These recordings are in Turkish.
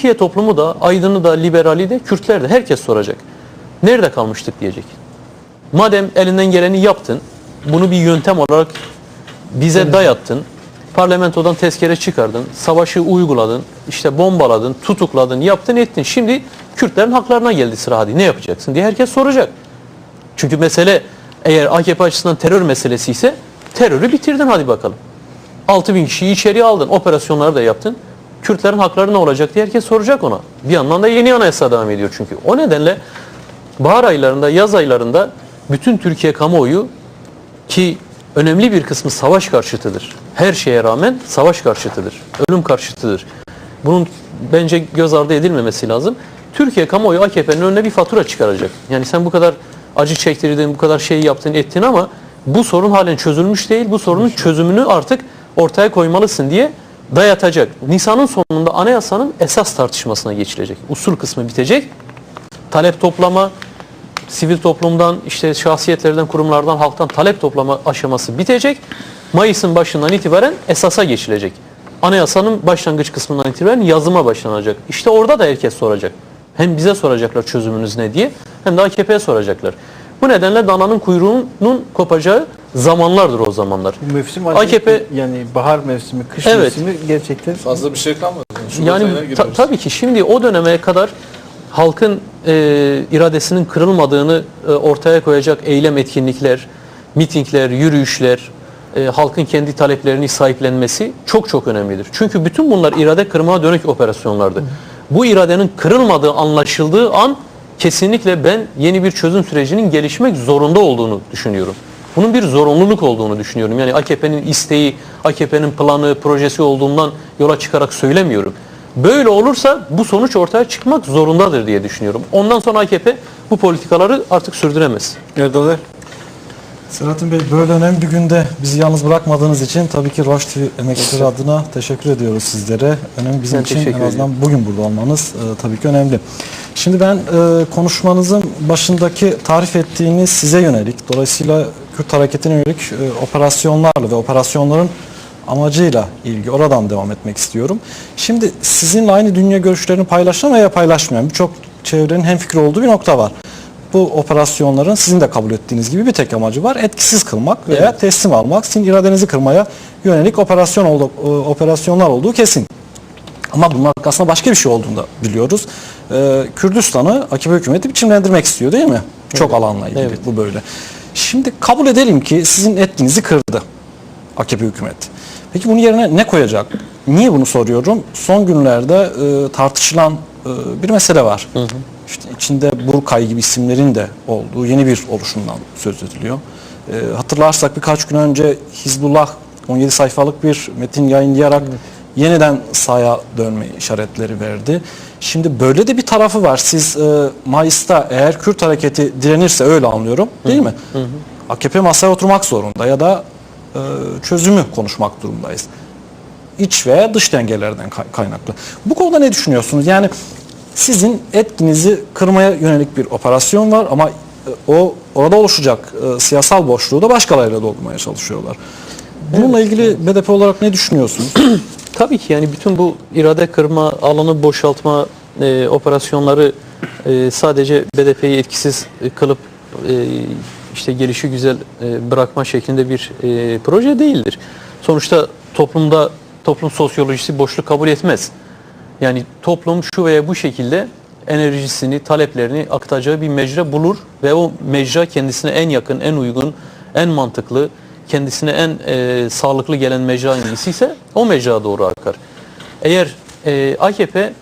Türkiye toplumu da, aydını da, liberali de, Kürtler de, herkes soracak. Nerede kalmıştık diyecek. Madem elinden geleni yaptın, bunu bir yöntem olarak bize dayattın, parlamentodan tezkere çıkardın, savaşı uyguladın, işte bombaladın, tutukladın, yaptın, ettin. Şimdi Kürtlerin haklarına geldi sıra, hadi ne yapacaksın diye herkes soracak. Çünkü mesele eğer AKP açısından terör meselesi ise terörü bitirdin, hadi bakalım. 6.000 kişiyi içeriye aldın, operasyonları da yaptın. Kürtlerin hakları ne olacak diye herkes soracak ona. Bir yandan da yeni anayasa devam ediyor çünkü. O nedenle bahar aylarında, yaz aylarında bütün Türkiye kamuoyu, ki önemli bir kısmı savaş karşıtıdır. Her şeye rağmen savaş karşıtıdır. Ölüm karşıtıdır. Bunun bence göz ardı edilmemesi lazım. Türkiye kamuoyu AKP'nin önüne bir fatura çıkaracak. Yani sen bu kadar acı çektirdin, bu kadar şey yaptın, ettin ama bu sorun halen çözülmüş değil. Bu sorunun çözümünü artık ortaya koymalısın diye dayatacak. Nisan'ın sonunda anayasanın esas tartışmasına geçilecek. Usul kısmı bitecek. Talep toplama, sivil toplumdan, işte şahsiyetlerden, kurumlardan, halktan talep toplama aşaması bitecek. Mayıs'ın başından itibaren esasa geçilecek. Anayasanın başlangıç kısmından itibaren yazıma başlanacak. İşte orada da herkes soracak. Hem bize soracaklar çözümünüz ne diye, hem de AKP'ye soracaklar. Bu nedenle dananın kuyruğunun kopacağı zamanlardır o zamanlar. Bu mevsim AKP, yani bahar mevsimi, kış evet, mevsimi gerçekten fazla bir şey kalmadı. Yani tabii ki şimdi o döneme kadar halkın iradesinin kırılmadığını ortaya koyacak eylem, etkinlikler, mitingler, yürüyüşler, halkın kendi taleplerini sahiplenmesi çok çok önemlidir. Çünkü bütün bunlar irade kırmaya dönük operasyonlardı. Bu iradenin kırılmadığı anlaşıldığı an kesinlikle ben yeni bir çözüm sürecinin gelişmek zorunda olduğunu düşünüyorum. Bunun bir zorunluluk olduğunu düşünüyorum. Yani AKP'nin isteği, AKP'nin planı, projesi olduğundan yola çıkarak söylemiyorum. Böyle olursa bu sonuç ortaya çıkmak zorundadır diye düşünüyorum. Ondan sonra AKP bu politikaları artık sürdüremez. Erdoğan. Selahattin Bey, böyle önemli bir günde bizi yalnız bırakmadığınız için tabii ki Roş TV emekçileri adına teşekkür ediyoruz sizlere. Önemli bizim için en azından bugün burada olmanız tabii ki önemli. Şimdi ben konuşmanızın başındaki tarif ettiğiniz size yönelik, dolayısıyla Kürt hareketine yönelik operasyonlarla ve operasyonların amacıyla ilgili oradan devam etmek istiyorum. Şimdi sizinle aynı dünya görüşlerini paylaşan veya paylaşmayan birçok çevrenin hemfikir olduğu bir nokta var. Bu operasyonların sizin de kabul ettiğiniz gibi bir tek amacı var. Etkisiz kılmak veya evet, teslim almak. Sizin iradenizi kırmaya yönelik operasyonlar olduğu kesin. Ama bunun arkasında başka bir şey olduğunu da biliyoruz. Kürdistan'ı AKP hükümeti biçimlendirmek istiyor değil mi? Çok evet, alanla ilgili evet, bu böyle. Şimdi kabul edelim ki sizin etkinizi kırdı AKP hükümeti. Peki bunun yerine ne koyacak? Niye bunu soruyorum? Son günlerde tartışılan bir mesele var. Hı hı. İşte içinde Burkay gibi isimlerin de olduğu yeni bir oluşumdan söz ediliyor. Hatırlarsak birkaç gün önce Hizbullah 17 sayfalık bir metin yayınlayarak yeniden sahaya dönme işaretleri verdi. Şimdi böyle de bir tarafı var. Siz Mayıs'ta eğer Kürt hareketi direnirse, öyle anlıyorum değil mi? Hı hı. AKP masaya oturmak zorunda ya da çözümü konuşmak durumundayız. İç veya dış dengelerden kaynaklı. Bu konuda ne düşünüyorsunuz? Yani sizin etkinizi kırmaya yönelik bir operasyon var ama orada oluşacak siyasal boşluğu da başkalarıyla doldurmaya çalışıyorlar. Bununla evet, ilgili BDP olarak ne düşünüyorsunuz? Tabii ki yani bütün bu irade kırma, alanı boşaltma operasyonları sadece BDP'yi etkisiz kılıp işte gelişi güzel bırakma şeklinde bir proje değildir. Sonuçta toplum sosyolojisi boşluk kabul etmez. Yani toplum şu veya bu şekilde enerjisini, taleplerini aktaracağı bir mecra bulur ve o mecra kendisine en yakın, en uygun, en mantıklı, kendisine en sağlıklı gelen mecra hangisi ise o mecraya doğru akar. Eğer AKP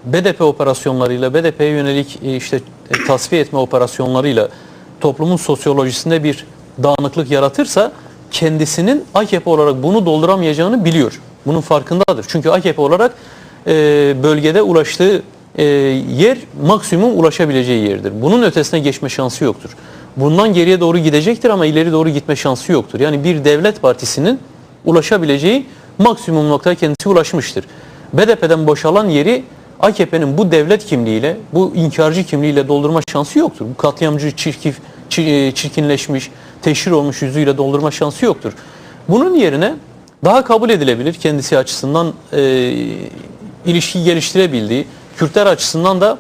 BDP operasyonlarıyla, BDP'ye yönelik işte tasfiye etme operasyonlarıyla toplumun sosyolojisinde bir dağınıklık yaratırsa kendisinin AKP olarak bunu dolduramayacağını biliyor. Bunun farkındadır. Çünkü AKP olarak bölgede ulaştığı yer maksimum ulaşabileceği yerdir. Bunun ötesine geçme şansı yoktur. Bundan geriye doğru gidecektir ama ileri doğru gitme şansı yoktur. Yani bir devlet partisinin ulaşabileceği maksimum noktaya kendisi ulaşmıştır. BDP'den boşalan yeri AKP'nin bu devlet kimliğiyle, bu inkarcı kimliğiyle doldurma şansı yoktur. Bu katliamcı, çirkinleşmiş, teşhir olmuş yüzüyle doldurma şansı yoktur. Bunun yerine daha kabul edilebilir kendisi açısından ilişki geliştirebildiği, Kürtler açısından da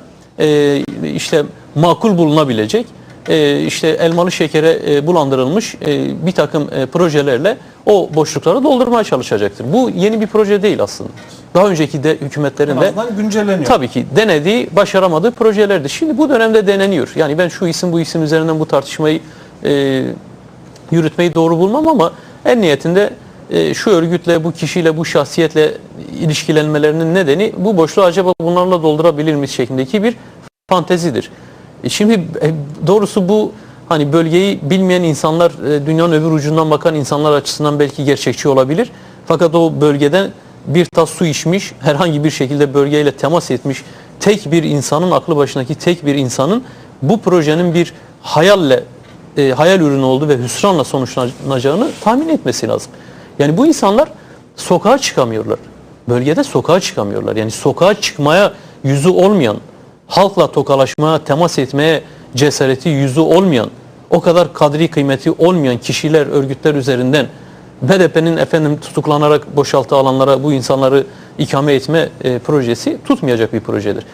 işte makul bulunabilecek, işte elmalı şekere bulandırılmış bir takım projelerle o boşlukları doldurmaya çalışacaktır. Bu yeni bir proje değil aslında. Daha önceki de hükümetlerin de güncelleniyor. tabii ki denediği, başaramadığı projelerdi. Şimdi bu dönemde deneniyor. Yani ben şu isim bu isim üzerinden bu tartışmayı yürütmeyi doğru bulmam ama en niyetinde şu örgütle, bu kişiyle, bu şahsiyetle ilişkilenmelerinin nedeni bu boşluğu acaba bunlarla doldurabilir miyiz şeklindeki bir fantezidir. Şimdi doğrusu bu hani bölgeyi bilmeyen insanlar, dünyanın öbür ucundan bakan insanlar açısından belki gerçekçi olabilir. Fakat o bölgeden bir tas su içmiş, herhangi bir şekilde bölgeyle temas etmiş tek bir insanın, aklı başındaki tek bir insanın bu projenin bir hayal ürünü olduğu ve hüsranla sonuçlanacağını tahmin etmesi lazım. Yani bu insanlar sokağa çıkamıyorlar. Bölgede sokağa çıkamıyorlar. Yani sokağa çıkmaya yüzü olmayan, halkla tokalaşmaya, temas etmeye cesareti, yüzü olmayan, o kadar kadri kıymeti olmayan kişiler, örgütler üzerinden BDP'nin tutuklanarak boşaltı alanlara bu insanları ikame etme projesi tutmayacak bir projedir.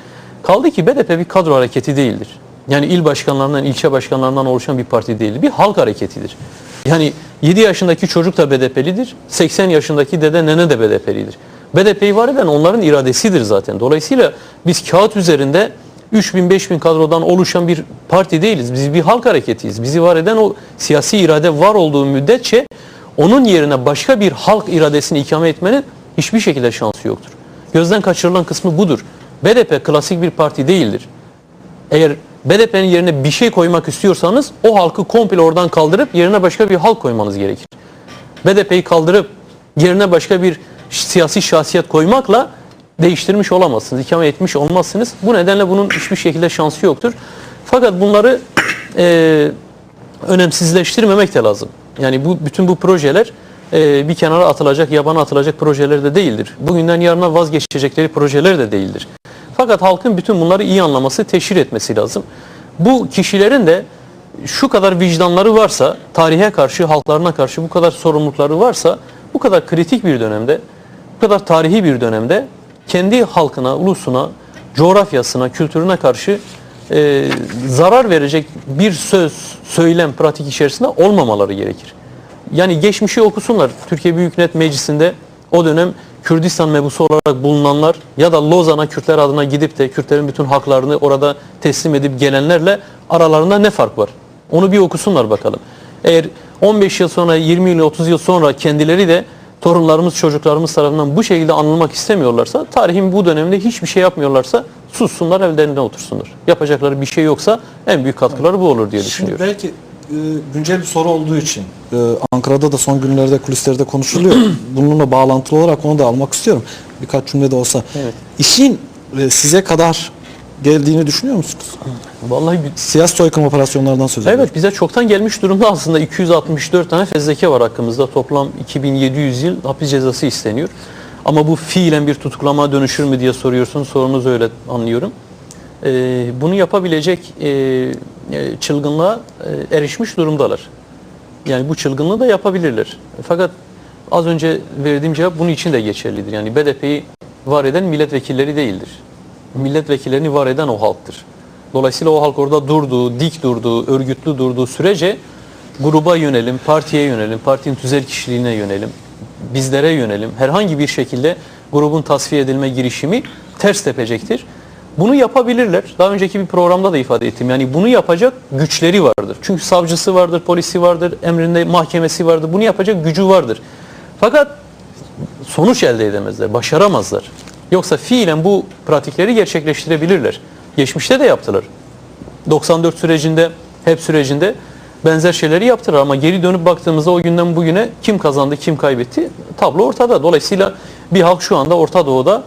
Kaldı ki BDP bir kadro hareketi değildir. Yani il başkanlarından, ilçe başkanlarından oluşan bir parti değildir. Bir halk hareketidir. Yani 7 yaşındaki çocuk da BDP'lidir. 80 yaşındaki dede nene de BDP'lidir. BDP'yi var eden onların iradesidir zaten. Dolayısıyla biz kağıt üzerinde 3000-5000 kadrodan oluşan bir parti değiliz. Biz bir halk hareketiyiz. Bizi var eden o siyasi irade var olduğu müddetçe onun yerine başka bir halk iradesini ikame etmenin hiçbir şekilde şansı yoktur. Gözden kaçırılan kısmı budur. BDP klasik bir parti değildir. Eğer BDP'nin yerine bir şey koymak istiyorsanız o halkı komple oradan kaldırıp yerine başka bir halk koymanız gerekir. BDP'yi kaldırıp yerine başka bir siyasi şahsiyet koymakla değiştirmiş olamazsınız, ikame etmiş olmazsınız. Bu nedenle bunun hiçbir şekilde şansı yoktur. Fakat bunları önemsizleştirmemek de lazım. Yani bütün bu projeler bir kenara atılacak, yabana atılacak projeler de değildir. Bugünden yarına vazgeçecekleri projeler de değildir. Fakat halkın bütün bunları iyi anlaması, teşhir etmesi lazım. Bu kişilerin de şu kadar vicdanları varsa, tarihe karşı, halklarına karşı bu kadar sorumlulukları varsa, bu kadar kritik bir dönemde, bu kadar tarihi bir dönemde kendi halkına, ulusuna, coğrafyasına, kültürüne karşı zarar verecek bir söz, söylem, pratik içerisinde olmamaları gerekir. Yani geçmişi okusunlar. Türkiye Büyük Millet Meclisi'nde o dönem Kürdistan mebusu olarak bulunanlar ya da Lozan'a Kürtler adına gidip de Kürtlerin bütün haklarını orada teslim edip gelenlerle aralarında ne fark var? Onu bir okusunlar bakalım. Eğer 15 yıl sonra, 20 yıl, 30 yıl sonra kendileri de torunlarımız, çocuklarımız tarafından bu şekilde anılmak istemiyorlarsa, tarihin bu döneminde hiçbir şey yapmıyorlarsa sussunlar, evlerine otursunlar. Yapacakları bir şey yoksa en büyük katkıları bu olur diye düşünüyorum. Belki güncel bir soru olduğu için Ankara'da da son günlerde kulislerde konuşuluyor. Bununla bağlantılı olarak onu da almak istiyorum. Birkaç cümle de olsa. Evet. İşin size kadar geldiğini düşünüyor musunuz? Vallahi siyasi soykırım operasyonlardan söz ediyorum. evet, bize çoktan gelmiş durumda aslında. 264 tane fezleke var hakkımızda. Toplam 2700 yıl hapis cezası isteniyor. Ama bu fiilen bir tutuklamaya dönüşür mü diye soruyorsunuz. Sorunuzu öyle anlıyorum. Bunu yapabilecek çılgınlığa erişmiş durumdalar. Yani bu çılgınlığı da yapabilirler. Fakat az önce verdiğim cevap bunun için de geçerlidir. Yani BDP'yi var eden milletvekilleri değildir. Milletvekillerini var eden o halktır. Dolayısıyla o halk orada durduğu, dik durduğu, örgütlü durduğu sürece gruba yönelim, partiye yönelim, partinin tüzel kişiliğine yönelim, bizlere yönelim. Herhangi bir şekilde grubun tasfiye edilme girişimi ters tepecektir. Bunu yapabilirler. Daha önceki bir programda da ifade ettim. Yani bunu yapacak güçleri vardır. Çünkü savcısı vardır, polisi vardır, emrinde mahkemesi vardır. Bunu yapacak gücü vardır. Fakat sonuç elde edemezler, başaramazlar. Yoksa fiilen bu pratikleri gerçekleştirebilirler. Geçmişte de yaptılar. 94 sürecinde, HEP sürecinde benzer şeyleri yaptılar ama geri dönüp baktığımızda o günden bugüne kim kazandı, kim kaybetti tablo ortada. Dolayısıyla bir halk şu anda Orta Doğu'da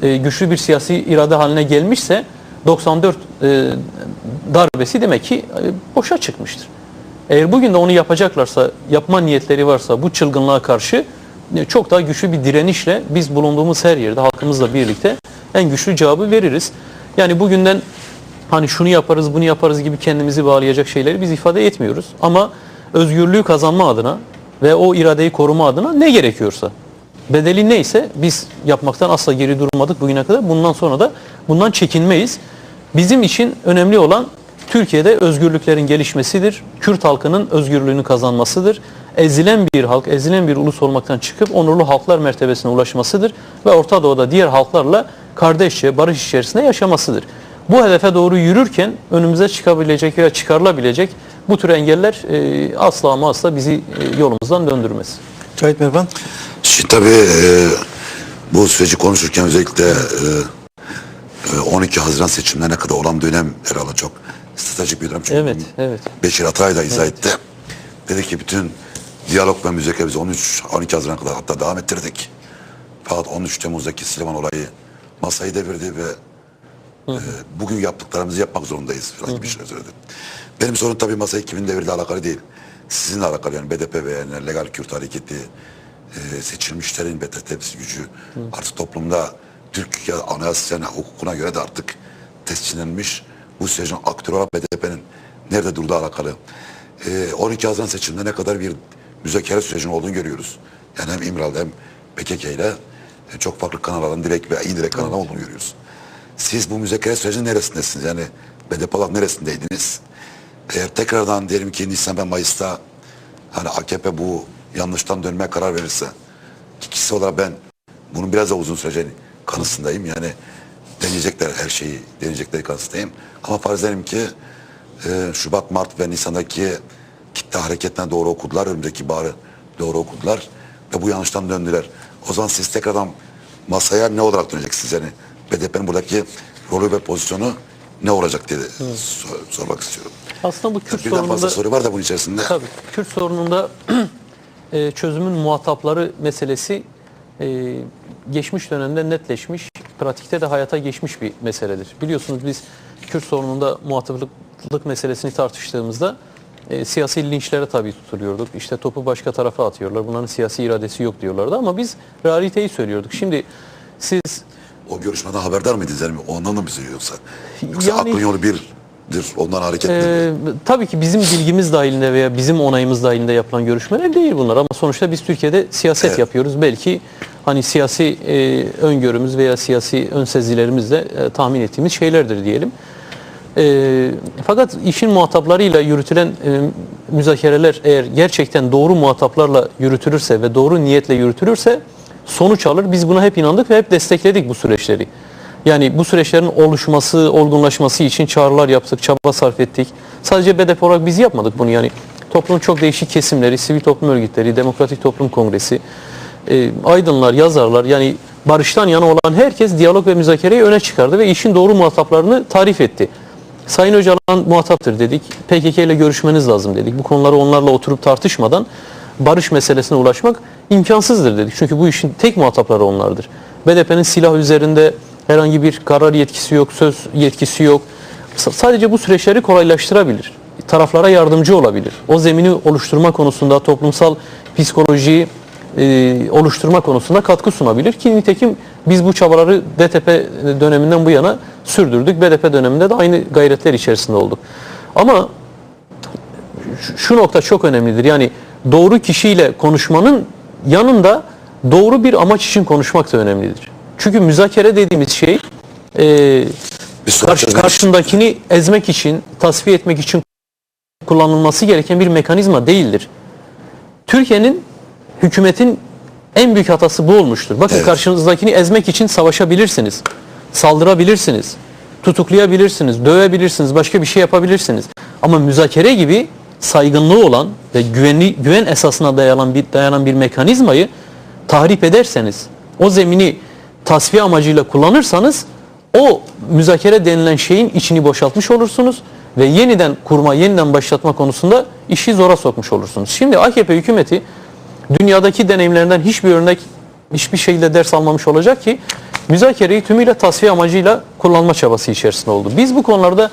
güçlü bir siyasi irade haline gelmişse 94 darbesi demek ki boşa çıkmıştır. Eğer bugün de onu yapacaklarsa, yapma niyetleri varsa bu çılgınlığa karşı çok daha güçlü bir direnişle biz bulunduğumuz her yerde halkımızla birlikte en güçlü cevabı veririz. Yani bugünden hani şunu yaparız, bunu yaparız gibi kendimizi bağlayacak şeyleri biz ifade etmiyoruz. Ama özgürlüğü kazanma adına ve o iradeyi koruma adına ne gerekiyorsa bedeli neyse biz yapmaktan asla geri durmadık bugüne kadar. Bundan sonra da bundan çekinmeyiz. Bizim için önemli olan Türkiye'de özgürlüklerin gelişmesidir. Kürt halkının özgürlüğünü kazanmasıdır. Ezilen bir halk, ezilen bir ulus olmaktan çıkıp onurlu halklar mertebesine ulaşmasıdır. Ve Orta Doğu'da diğer halklarla kardeşçe, barış içerisinde yaşamasıdır. Bu hedefe doğru yürürken önümüze çıkabilecek veya çıkarılabilecek bu tür engeller asla ama asla bizi yolumuzdan döndürmez. Cahit Mervan. Şimdi tabii bu süreci konuşurken özellikle 12 Haziran seçimlerine kadar olan dönem herhalde çok stratejik bir dönem. Çünkü Evet, evet. Beşir Atay da izah etti. Dedi ki bütün diyalog ve müzakere biz 12 Haziran kadar hatta devam ettirdik. Fakat 13 Temmuz'daki Silivri olayı masayı devirdi ve bugün yaptıklarımızı yapmak zorundayız falan gibi bir şey söyledi. Benim sorun tabii masayı kimin devirdiğiyle alakalı değil. Sizinle alakalı yani BDP ve yani Legal Kürt Hareketi seçilmişlerin tepsi gücü artık toplumda Türkiye anayasasına hukukuna göre de artık tescillenmiş bu sürecin aktörü olan BDP'nin nerede durduğu alakalı. 12 Haziran seçimlerine kadar bir müzakere sürecinin olduğunu görüyoruz. Yani hem İmralı'da hem PKK ile çok farklı kanallardan direkt ve indirekt kanallar olduğunu görüyoruz. Siz bu müzakere sürecinin neresindesiniz? Yani BDP olarak neresindeydiniz? Eğer tekrardan diyelim ki Nisan ve Mayıs'ta hani AKP bu yanlıştan dönmeye karar verirse kişi olarak ben bunun biraz da uzun süreceğini kanısındayım. Yani deneyecekler her şeyi deneyecekleri kanısındayım. Ama farz edelim ki Şubat, Mart ve Nisan'daki kitle hareketine doğru okudular. Önümüzdeki baharı doğru okudular. Ve bu yanlıştan döndüler. O zaman siz tekrardan masaya ne olarak döneceksiniz? Yani BDP'nin buradaki rolü ve pozisyonu ne olacak diye sormak istiyorum. Aslında bu Kürt Birden fazla sorununda soru var da bunun içerisinde. tabii Kürt sorununda çözümün muhatapları meselesi geçmiş dönemde netleşmiş, pratikte de hayata geçmiş bir meseledir. Biliyorsunuz biz Kürt sorununda muhataplık meselesini tartıştığımızda siyasi linçlere tabi tutuluyorduk. İşte topu başka tarafa atıyorlar. Bunların siyasi iradesi yok diyorlardı ama biz realiteyi söylüyorduk. Şimdi siz O görüşmeden haberdar mıydınız? Yani ondan da mı söylüyorsa? Yoksa Yani- aklın yolu birdir. Ondan hareket mi? tabii ki bizim bilgimiz dahilinde veya bizim onayımız dahilinde yapılan görüşmeler değil bunlar ama sonuçta biz Türkiye'de siyaset Evet. yapıyoruz. Belki hani siyasi öngörümüz veya siyasi önsezilerimizle tahmin ettiğimiz şeylerdir diyelim. Fakat işin muhataplarıyla yürütülen müzakereler eğer gerçekten doğru muhataplarla yürütülürse ve doğru niyetle yürütülürse sonuç alır. Biz buna hep inandık ve hep destekledik bu süreçleri. Yani bu süreçlerin oluşması, olgunlaşması için çağrılar yaptık, çaba sarf ettik. Sadece BDP olarak biz yapmadık bunu yani. Toplumun çok değişik kesimleri, sivil toplum örgütleri, Demokratik Toplum Kongresi, aydınlar, yazarlar yani barıştan yana olan herkes diyalog ve müzakereyi öne çıkardı ve işin doğru muhataplarını tarif etti. Sayın Öcalan muhataptır dedik. PKK ile görüşmeniz lazım dedik. Bu konuları onlarla oturup tartışmadan barış meselesine ulaşmak imkansızdır dedik. Çünkü bu işin tek muhatapları onlardır. BDP'nin silah üzerinde herhangi bir karar yetkisi yok, söz yetkisi yok. Sadece bu süreçleri kolaylaştırabilir. Taraflara yardımcı olabilir. O zemini oluşturma konusunda, toplumsal psikolojiyi oluşturma konusunda katkı sunabilir. Ki nitekim biz bu çabaları DTP döneminden bu yana sürdürdük. BDP döneminde de aynı gayretler içerisinde olduk. Ama şu nokta çok önemlidir. Yani doğru kişiyle konuşmanın yanında doğru bir amaç için konuşmak da önemlidir. Çünkü müzakere dediğimiz şey karşındakini ezmek için, tasfiye etmek için kullanılması gereken bir mekanizma değildir. Türkiye'nin, hükümetin en büyük hatası bu olmuştur. Bakın karşınızdakini ezmek için savaşabilirsiniz, saldırabilirsiniz, tutuklayabilirsiniz, dövebilirsiniz, başka bir şey yapabilirsiniz. Ama müzakere gibi saygınlığı olan ve güven esasına dayanan bir mekanizmayı tahrip ederseniz, o zemini tasfiye amacıyla kullanırsanız o müzakere denilen şeyin içini boşaltmış olursunuz ve yeniden kurma, yeniden başlatma konusunda işi zora sokmuş olursunuz. Şimdi AKP hükümeti dünyadaki deneyimlerinden hiçbir şekilde ders almamış olacak ki müzakereyi tümüyle tasfiye amacıyla kullanma çabası içerisinde oldu. Biz bu konularda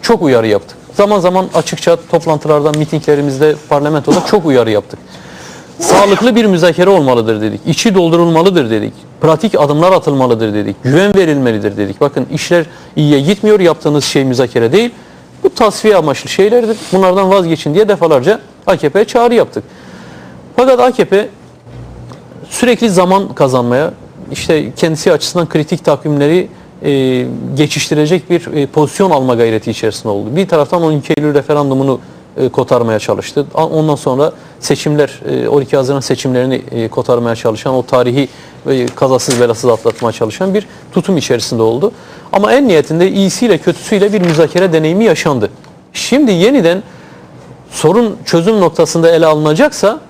çok uyarı yaptık. Zaman zaman açıkça toplantılardan, mitinglerimizde, parlamentoda çok uyarı yaptık. Sağlıklı bir müzakere olmalıdır dedik. İçi doldurulmalıdır dedik. Pratik adımlar atılmalıdır dedik. Güven verilmelidir dedik. Bakın işler iyiye gitmiyor. Yaptığınız şey müzakere değil. Bu tasfiye amaçlı şeylerdir. Bunlardan vazgeçin diye defalarca AKP'ye çağrı yaptık. Fakat AKP sürekli zaman kazanmaya, işte kendisi açısından kritik takvimleri geçiştirecek bir pozisyon alma gayreti içerisinde oldu. Bir taraftan 12 Eylül referandumunu kotarmaya çalıştı. Ondan sonra seçimler, 12 Haziran seçimlerini kotarmaya çalışan, o tarihi kazasız belasız atlatmaya çalışan bir tutum içerisinde oldu. Ama en niyetinde iyisiyle kötüsüyle bir müzakere deneyimi yaşandı. Şimdi yeniden sorun çözüm noktasında ele alınacaksa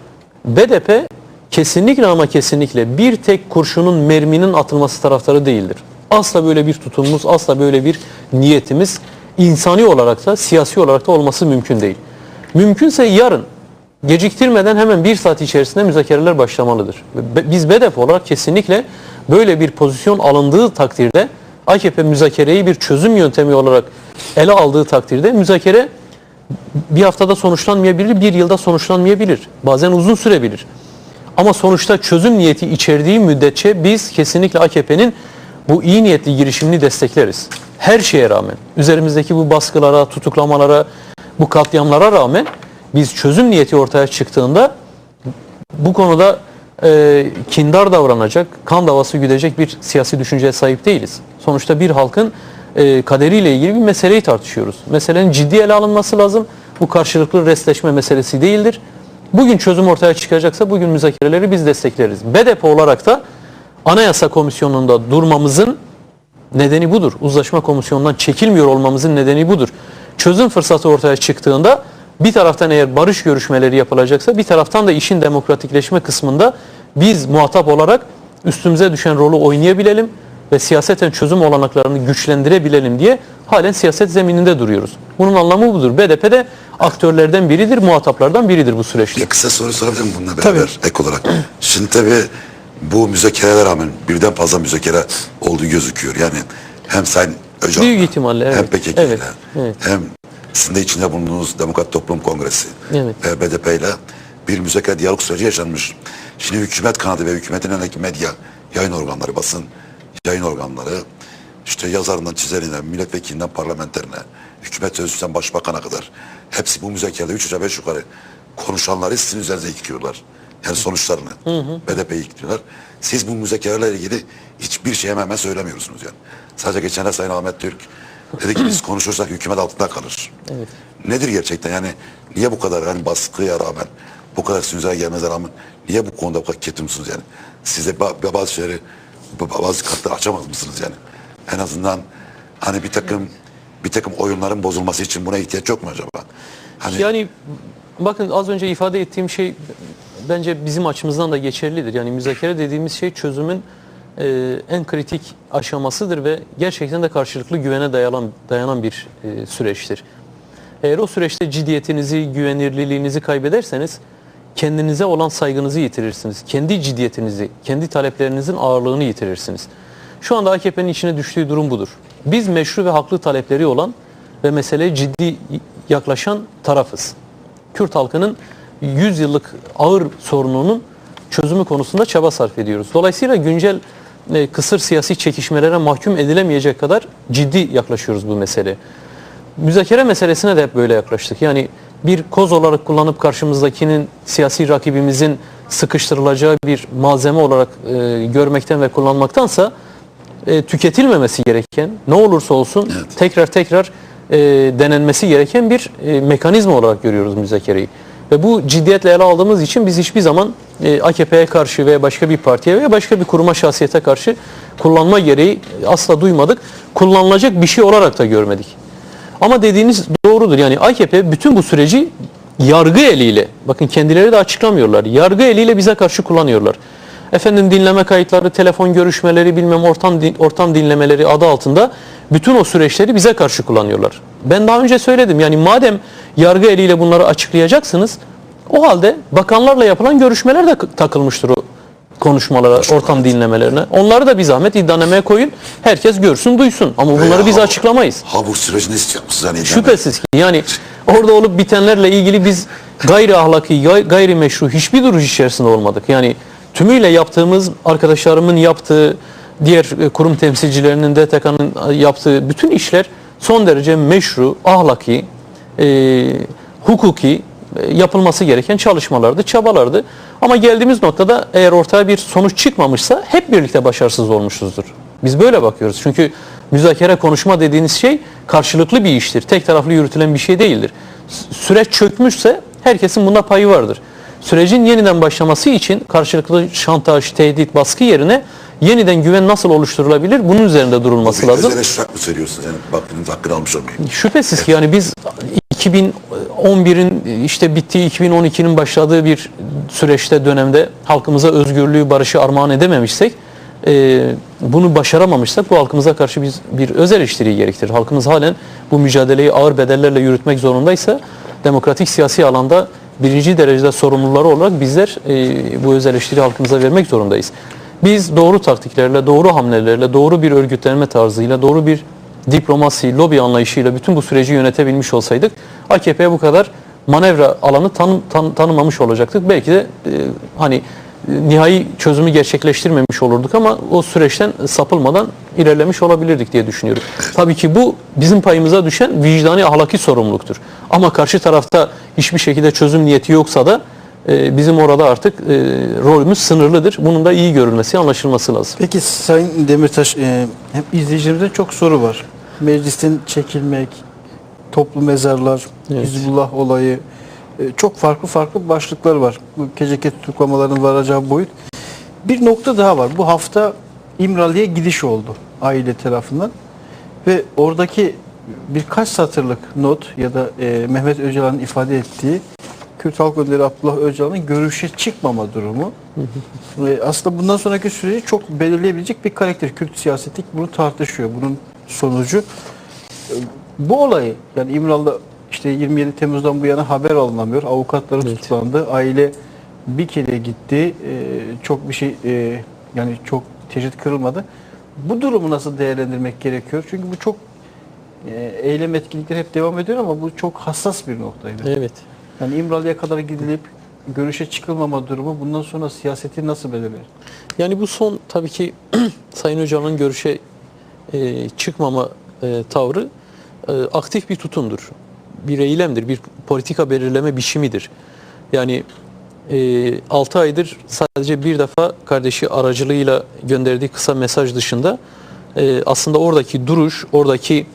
BDP kesinlikle ama kesinlikle bir tek kurşunun, merminin atılması taraftarı değildir. Asla böyle bir tutumumuz, asla böyle bir niyetimiz insani olarak da siyasi olarak da olması mümkün değil. Mümkünse yarın geciktirmeden hemen 1 saat içerisinde müzakereler başlamalıdır. Biz BDP olarak kesinlikle böyle bir pozisyon alındığı takdirde AKP müzakereyi bir çözüm yöntemi olarak ele aldığı takdirde müzakere bir haftada sonuçlanmayabilir, bir yılda sonuçlanmayabilir. Bazen uzun sürebilir. Ama sonuçta çözüm niyeti içerdiği müddetçe biz kesinlikle AKP'nin bu iyi niyetli girişimini destekleriz. Her şeye rağmen, üzerimizdeki bu baskılara, tutuklamalara, bu katliamlara rağmen biz çözüm niyeti ortaya çıktığında bu konuda kindar davranacak, kan davası güdecek bir siyasi düşünceye sahip değiliz. Sonuçta bir halkın kaderiyle ilgili bir meseleyi tartışıyoruz. Meselenin ciddi ele alınması lazım. Bu karşılıklı restleşme meselesi değildir. Bugün çözüm ortaya çıkacaksa bugün müzakereleri biz destekleriz. BDP olarak da Anayasa Komisyonu'nda durmamızın nedeni budur. Uzlaşma Komisyonu'ndan çekilmiyor olmamızın nedeni budur. Çözüm fırsatı ortaya çıktığında bir taraftan eğer barış görüşmeleri yapılacaksa bir taraftan da işin demokratikleşme kısmında biz muhatap olarak üstümüze düşen rolü oynayabilelim ve siyaseten çözüm olanaklarını güçlendirebilelim diye halen siyaset zemininde duruyoruz. Bunun anlamı budur. BDP de aktörlerden biridir, muhataplardan biridir bu süreçte. Bir kısa soru sorabilir miyim bununla beraber ek olarak? Şimdi tabii bu müzakerelere rağmen birden fazla müzakere olduğu gözüküyor. Yani hem Sayın Öcalan'la, büyük ihtimalle evet. hem PKK'yle, Evet, evet. hem sizin de içinde bulunduğunuz Demokrat Toplum Kongresi Evet. ve BDP ile bir müzakere diyalog süreci yaşanmış. Şimdi hükümet kanadı ve hükümetin önündeki medya, yayın organları, basın yayın organları, işte yazarından çizerinden, milletvekilinden parlamenterine, hükümet sözcüsünden başbakana kadar hepsi bu müzakerede 3 aşağı 5 yukarı konuşanları sizin üzerinize yıkıyorlar. Yani sonuçlarını BDP'yi yıkıyorlar. Siz bu müzakerelerle ilgili hiçbir şey hemen söylemiyorsunuz yani. Sadece geçen Sayın Ahmet Türk dedi ki biz konuşursak hükümet altında kalır. Evet. Nedir gerçekten yani niye bu kadar yani baskıya rağmen bu kadar sizin gelmeze rağmen niye bu konuda bu kadar ketumsunuz yani? Size bazı şeyleri bazı kartları açamaz mısınız yani? En azından hani bir takım oyunların bozulması için buna ihtiyaç yok mu acaba? Hani Yani bakın az önce ifade ettiğim şey bence bizim açımızdan da geçerlidir. Yani müzakere dediğimiz şey çözümün en kritik aşamasıdır ve gerçekten de karşılıklı güvene dayanan bir süreçtir. Eğer o süreçte ciddiyetinizi, güvenirliliğinizi kaybederseniz kendinize olan saygınızı yitirirsiniz. Kendi ciddiyetinizi, kendi taleplerinizin ağırlığını yitirirsiniz. Şu anda AKP'nin içine düştüğü durum budur. Biz meşru ve haklı talepleri olan ve meseleye ciddi yaklaşan tarafız. Kürt halkının 100 yıllık ağır sorununun çözümü konusunda çaba sarf ediyoruz. Dolayısıyla güncel kısır siyasi çekişmelere mahkum edilemeyecek kadar ciddi yaklaşıyoruz bu meseleye. Müzakere meselesine de hep böyle yaklaştık. Yani bir koz olarak kullanıp karşımızdakinin, siyasi rakibimizin sıkıştırılacağı bir malzeme olarak görmekten ve kullanmaktansa tüketilmemesi gereken, ne olursa olsun tekrar denenmesi gereken bir mekanizma olarak görüyoruz müzakereyi. Ve bu ciddiyetle ele aldığımız için biz hiçbir zaman AKP'ye karşı veya başka bir partiye veya başka bir kuruma, şahsiyete karşı kullanma gereği asla duymadık. Kullanılacak bir şey olarak da görmedik. Ama dediğiniz doğrudur. Yani AKP bütün bu süreci yargı eliyle, bakın kendileri de açıklamıyorlar, yargı eliyle bize karşı kullanıyorlar. Efendim dinleme kayıtları, telefon görüşmeleri, bilmem ortam dinlemeleri adı altında bütün o süreçleri bize karşı kullanıyorlar. Ben daha önce söyledim yani madem yargı eliyle bunları açıklayacaksınız o halde bakanlarla yapılan görüşmeler de takılmıştır o konuşmalara, ortam dinlemelerine. Onları da bir zahmet iddianameye koyun. Herkes görsün, duysun. Ama bunları biz açıklamayız. Bu sürecini istiyor musunuz? Yani şüphesiz ki. Yani orada olup bitenlerle ilgili biz gayri ahlaki, gayri meşru hiçbir duruş içerisinde olmadık. Yani tümüyle yaptığımız, arkadaşlarımın yaptığı, diğer kurum temsilcilerinin, DTK'nın yaptığı bütün işler son derece meşru, ahlaki, hukuki yapılması gereken çalışmalardı, çabalardı. Ama geldiğimiz noktada eğer ortaya bir sonuç çıkmamışsa hep birlikte başarısız olmuşuzdur. Biz böyle bakıyoruz. Çünkü müzakere, konuşma dediğiniz şey karşılıklı bir iştir. Tek taraflı yürütülen bir şey değildir. Süreç çökmüşse herkesin bunda payı vardır. Sürecin yeniden başlaması için karşılıklı şantaj, tehdit, baskı yerine yeniden güven nasıl oluşturulabilir? Bunun üzerinde durulması lazım. Özel eşrak mı söylüyorsunuz? Yani vaktiniz hakkını almış olmayayım. Şüphesiz ki yani biz 2011'in işte bittiği, 2012'nin başladığı bir süreçte, dönemde halkımıza özgürlüğü, barışı armağan edememişsek, bunu başaramamışsak bu halkımıza karşı bir öz eleştiriyi gerektirir. Halkımız halen bu mücadeleyi ağır bedellerle yürütmek zorundaysa demokratik siyasi alanda birinci derecede sorumluları olarak bizler bu öz eleştiri halkımıza vermek zorundayız. Biz doğru taktiklerle, doğru hamlelerle, doğru bir örgütlenme tarzıyla, doğru bir diplomasi, lobi anlayışıyla bütün bu süreci yönetebilmiş olsaydık AKP'ye bu kadar manevra alanı tanımamış olacaktık. Belki de hani nihai çözümü gerçekleştirmemiş olurduk ama o süreçten sapılmadan ilerlemiş olabilirdik diye düşünüyorum. Tabii ki bu bizim payımıza düşen vicdani, ahlaki sorumluluktur. Ama karşı tarafta hiçbir şekilde çözüm niyeti yoksa da bizim orada artık rolümüz sınırlıdır. Bunun da iyi görülmesi, anlaşılması lazım. Peki Sayın Demirtaş, hep izleyicilerimizde çok soru var. Meclisten çekilmek, toplu mezarlar, Evet. Hizbullah olayı, çok farklı başlıklar var. Bu KCK tutuklamalarının varacağı boyut. Bir nokta daha var. Bu hafta İmralı'ya gidiş oldu aile tarafından ve oradaki birkaç satırlık not ya da Mehmet Öcalan'ın ifade ettiği Kürt Halk Önderi Abdullah Öcalan'ın görüşe çıkmama durumu. Aslında bundan sonraki süreci çok belirleyebilecek bir karakter. Kürt siyaseti bunu tartışıyor. Bunun sonucu bu olayı, yani İmralı'da işte 27 Temmuz'dan bu yana haber alınamıyor. Avukatları tutuklandı. Aile bir kere gitti. Çok bir şey yani çok tecrit kırılmadı. Bu durumu nasıl değerlendirmek gerekiyor? Çünkü bu çok eylem etkinlikleri hep devam ediyor ama bu çok hassas bir noktaydı. Evet. Yani İmralı'ya kadar gidilip görüşe çıkılmama durumu bundan sonra siyaseti nasıl belirler? Yani bu son tabii ki Sayın Öcalan'ın görüşe çıkmama tavrı aktif bir tutumdur. Bir eylemdir, bir politika belirleme biçimidir. Yani 6 aydır sadece bir defa kardeşi aracılığıyla gönderdiği kısa mesaj dışında aslında oradaki duruş, oradaki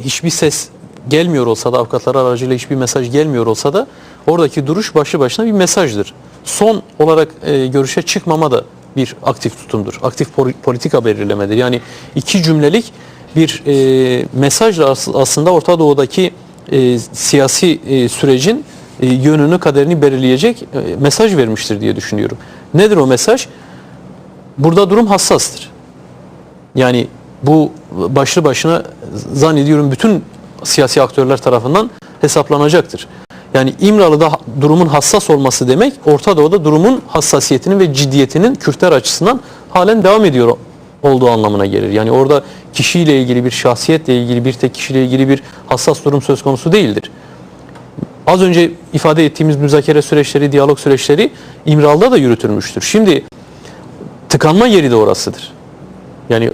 hiçbir ses gelmiyor olsa da, avukatlar aracılığıyla hiçbir mesaj gelmiyor olsa da oradaki duruş başlı başına bir mesajdır. Son olarak görüşe çıkmama da bir aktif tutumdur. Aktif politika belirlemedir. Yani iki cümlelik bir mesajla aslında Orta Doğu'daki siyasi sürecin yönünü, kaderini belirleyecek mesaj vermiştir diye düşünüyorum. Nedir o mesaj? Burada durum hassastır. Yani bu başlı başına zannediyorum bütün siyasi aktörler tarafından hesaplanacaktır. Yani İmralı'da durumun hassas olması demek, Orta Doğu'da durumun hassasiyetinin ve ciddiyetinin Kürtler açısından halen devam ediyor olduğu anlamına gelir. Yani orada kişiyle ilgili bir, şahsiyetle ilgili, bir tek kişiyle ilgili bir hassas durum söz konusu değildir. Az önce ifade ettiğimiz müzakere süreçleri, diyalog süreçleri İmralı'da da yürütülmüştür. Şimdi tıkanma yeri de orasıdır. Yani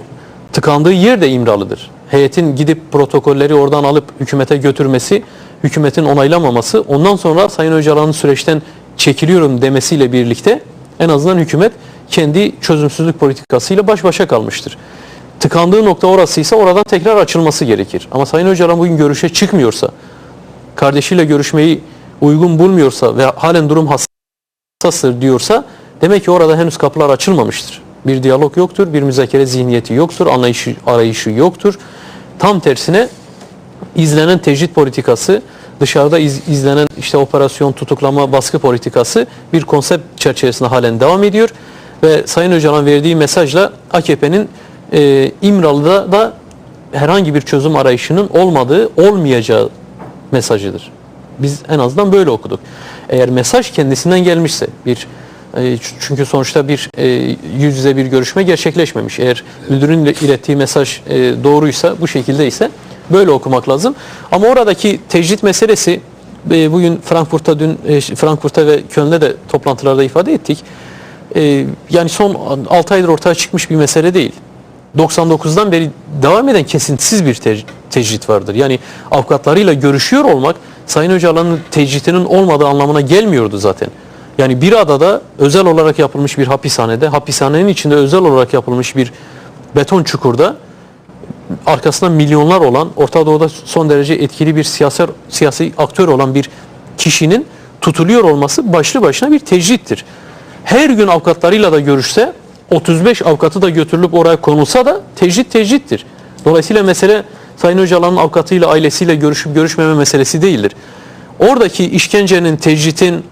tıkandığı yer de İmralı'dır. Heyetin gidip protokolleri oradan alıp hükümete götürmesi, hükümetin onaylamaması, ondan sonra Sayın Öcalan'ın süreçten çekiliyorum demesiyle birlikte en azından hükümet kendi çözümsüzlük politikasıyla baş başa kalmıştır. Tıkandığı nokta orasıysa oradan tekrar açılması gerekir. Ama Sayın Öcalan bugün görüşe çıkmıyorsa, kardeşiyle görüşmeyi uygun bulmuyorsa ve halen durum hassastır diyorsa demek ki orada henüz kapılar açılmamıştır. Bir diyalog yoktur, bir müzakere zihniyeti yoktur, arayışı yoktur. Tam tersine izlenen tecrit politikası, dışarıda izlenen işte operasyon, tutuklama, baskı politikası bir konsept çerçevesinde halen devam ediyor. Ve Sayın Öcalan verdiği mesajla AKP'nin İmralı'da da herhangi bir çözüm arayışının olmayacağı mesajıdır. Biz en azından böyle okuduk. Eğer mesaj kendisinden gelmişse, çünkü sonuçta bir yüz yüze bir görüşme gerçekleşmemiş. Eğer müdürün ilettiği mesaj doğruysa, bu şekilde ise böyle okumak lazım. Ama oradaki tecrit meselesi bugün Frankfurt'ta ve Köln'de de toplantılarda ifade ettik. Yani son 6 aydır ortaya çıkmış bir mesele değil. 99'dan beri devam eden kesintisiz bir tecrit vardır. Yani avukatlarıyla görüşüyor olmak Sayın Öcalan'ın tecritinin olmadığı anlamına gelmiyordu zaten. Yani bir adada özel olarak yapılmış bir hapishanede, hapishanenin içinde özel olarak yapılmış bir beton çukurda arkasında milyonlar olan, Orta Doğu'da son derece etkili bir siyasi aktör olan bir kişinin tutuluyor olması başlı başına bir tecrittir. Her gün avukatlarıyla da görüşse, 35 avukatı da götürülüp oraya konulsa da tecrittir. Dolayısıyla mesele Sayın Öcalan'ın avukatıyla, ailesiyle görüşüp görüşmeme meselesi değildir. Oradaki işkencenin, tecritin,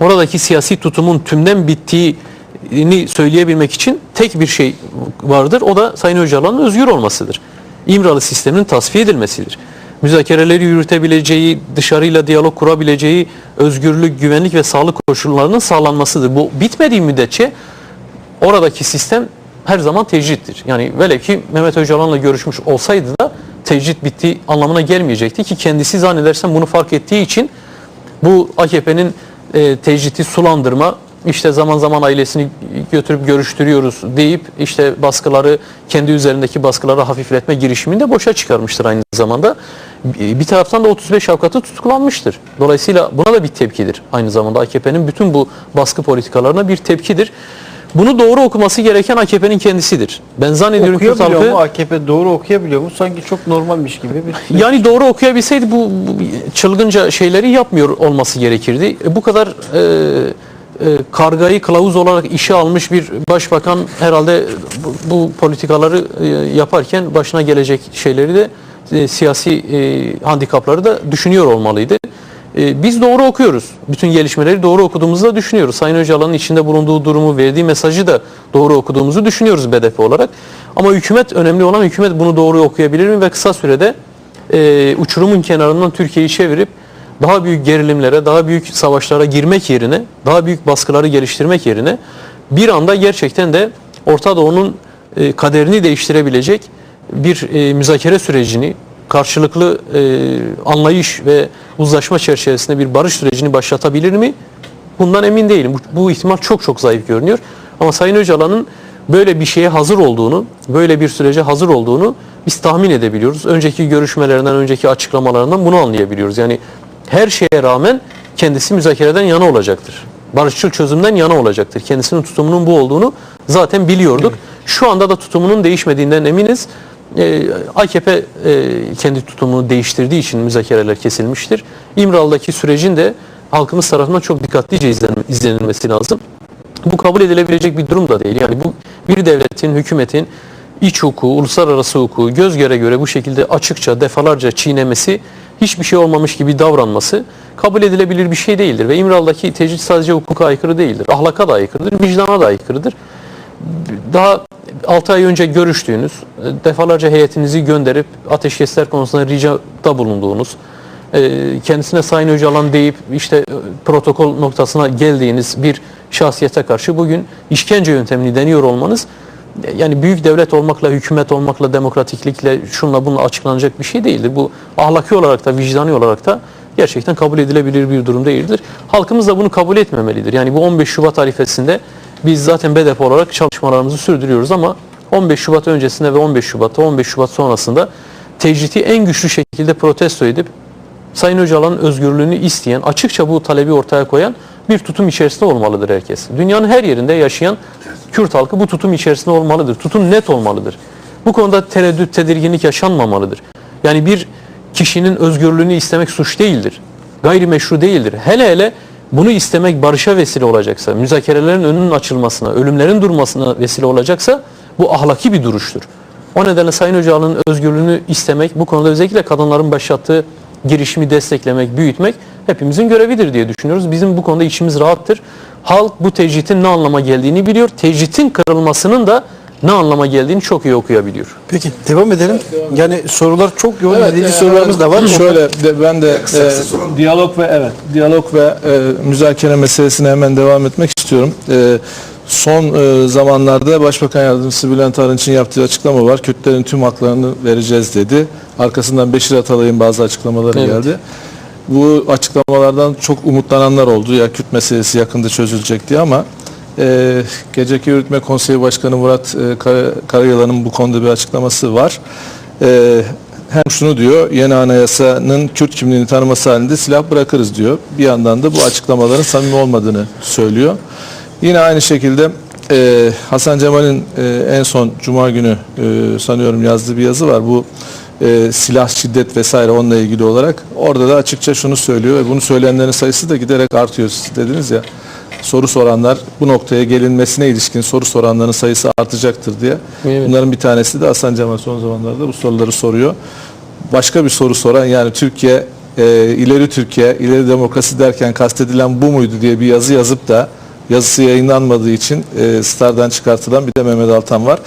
oradaki siyasi tutumun tümden bittiğini söyleyebilmek için tek bir şey vardır. O da Sayın Öcalan'ın özgür olmasıdır. İmralı sisteminin tasfiye edilmesidir. Müzakereleri yürütebileceği, dışarıyla diyalog kurabileceği özgürlük, güvenlik ve sağlık koşullarının sağlanmasıdır. Bu bitmediği müddetçe oradaki sistem her zaman tecrittir. Yani velev ki Mehmet Öcalan'la görüşmüş olsaydı da tecrit bittiği anlamına gelmeyecekti ki kendisi zannedersem bunu fark ettiği için bu AKP'nin tecriti sulandırma, işte zaman zaman ailesini götürüp görüştürüyoruz deyip işte baskıları, kendi üzerindeki baskıları hafifletme girişimini de boşa çıkarmıştır aynı zamanda. Bir taraftan da 35 avukatı tutuklanmıştır. Dolayısıyla buna da bir tepkidir. Aynı zamanda AKP'nin bütün bu baskı politikalarına bir tepkidir. Bunu doğru okuması gereken AKP'nin kendisidir. Ben zannediyorum ki Okuyabiliyor mu AKP, doğru okuyabiliyor mu? Sanki çok normalmiş gibi bir... Yani doğru okuyabilseydi bu çılgınca şeyleri yapmıyor olması gerekirdi. Bu kadar kargayı kılavuz olarak işe almış bir başbakan herhalde bu politikaları yaparken başına gelecek şeyleri de siyasi handikapları da düşünüyor olmalıydı. Biz doğru okuyoruz. Bütün gelişmeleri doğru okuduğumuzu da düşünüyoruz. Sayın Öcalan'ın içinde bulunduğu durumu, verdiği mesajı da doğru okuduğumuzu düşünüyoruz BDP olarak. Ama hükümet, önemli olan hükümet bunu doğru okuyabilir mi ve kısa sürede uçurumun kenarından Türkiye'yi çevirip daha büyük gerilimlere, daha büyük savaşlara girmek yerine, daha büyük baskıları geliştirmek yerine bir anda gerçekten de Orta Doğu'nun kaderini değiştirebilecek bir müzakere sürecini, karşılıklı anlayış ve uzlaşma çerçevesinde bir barış sürecini başlatabilir mi? Bundan emin değilim. Bu ihtimal çok çok zayıf görünüyor. Ama Sayın Öcalan'ın böyle bir şeye hazır olduğunu, böyle bir sürece hazır olduğunu biz tahmin edebiliyoruz. Önceki görüşmelerinden, önceki açıklamalarından bunu anlayabiliyoruz. Yani her şeye rağmen kendisi müzakereden yana olacaktır. Barışçıl çözümden yana olacaktır. Kendisinin tutumunun bu olduğunu zaten biliyorduk. Şu anda da tutumunun değişmediğinden eminiz. AKP kendi tutumunu değiştirdiği için müzakereler kesilmiştir. İmralı'daki sürecin de halkımız tarafından çok dikkatlice izlenilmesi lazım. Bu kabul edilebilecek bir durum da değil. Yani bu bir devletin, hükümetin iç hukuku, uluslararası hukuku göz göre göre bu şekilde açıkça defalarca çiğnemesi, hiçbir şey olmamış gibi davranması kabul edilebilir bir şey değildir. Ve İmralı'daki tecrit sadece hukuka aykırı değildir. Ahlaka da aykırıdır, vicdana da aykırıdır. Daha 6 ay önce görüştüğünüz, defalarca heyetinizi gönderip ateşkesler konusunda ricada bulunduğunuz, kendisine Sayın Öcalan deyip işte protokol noktasına geldiğiniz bir şahsiyete karşı bugün işkence yöntemini deniyor olmanız, yani büyük devlet olmakla, hükümet olmakla, demokratiklikle, şunla bununla açıklanacak bir şey değildir. Bu ahlaki olarak da, vicdani olarak da gerçekten kabul edilebilir bir durum değildir. Halkımız da bunu kabul etmemelidir. Yani bu 15 Şubat arifesinde biz zaten BDP olarak çalışmalarımızı sürdürüyoruz ama 15 Şubat öncesinde ve 15 Şubat'ta, 15 Şubat sonrasında tecriti en güçlü şekilde protesto edip Sayın Öcalan'ın özgürlüğünü isteyen, açıkça bu talebi ortaya koyan bir tutum içerisinde olmalıdır herkes. Dünyanın her yerinde yaşayan Kürt halkı bu tutum içerisinde olmalıdır. Tutum net olmalıdır. Bu konuda tereddüt, tedirginlik yaşanmamalıdır. Yani bir kişinin özgürlüğünü istemek suç değildir. Gayrimeşru değildir. Hele hele bunu istemek barışa vesile olacaksa, müzakerelerin önünün açılmasına, ölümlerin durmasına vesile olacaksa bu ahlaki bir duruştur. O nedenle Sayın Öcalan'ın özgürlüğünü istemek, bu konuda özellikle kadınların başlattığı girişimi desteklemek, büyütmek hepimizin görevidir diye düşünüyoruz. Bizim bu konuda içimiz rahattır. Halk bu tecritin ne anlama geldiğini biliyor. Tecritin kırılmasının da ne anlama geldiğini çok iyi okuyabiliyor. Peki devam edelim. Yani sorular çok yoğun. Evet, sorularımız da var. Şöyle ben de diyalog ve müzakere meselesine hemen devam etmek istiyorum. Son zamanlarda Başbakan Yardımcısı Bülent Arınç'ın yaptığı açıklama var. Kürtlerin tüm haklarını vereceğiz dedi. Arkasından Beşir Atalay'ın bazı açıklamaları geldi. Bu açıklamalardan çok umutlananlar oldu. Ya Kürt meselesi yakında çözülecek diye ama Geceki Yürütme Konseyi Başkanı Murat Karayılan'ın bu konuda bir açıklaması var. hem şunu diyor, yeni anayasanın Kürt kimliğini tanıması halinde silah bırakırız diyor. Bir yandan da bu açıklamaların samimi olmadığını söylüyor. Yine aynı şekilde Hasan Cemal'in en son Cuma günü sanıyorum yazdığı bir yazı var. Bu silah, şiddet vesaire onunla ilgili olarak. Orada da açıkça şunu söylüyor ve bunu söyleyenlerin sayısı da giderek artıyor. Siz dediniz ya, soru soranlar, bu noktaya gelinmesine ilişkin soru soranların sayısı artacaktır diye. Evet. Bunların bir tanesi de Hasan Cemal son zamanlarda bu soruları soruyor. Başka bir soru soran, yani Türkiye, ileri demokrasi derken kastedilen bu muydu diye bir yazı yazıp da yazısı yayınlanmadığı için Star'dan çıkartılan bir de Mehmet Altan var.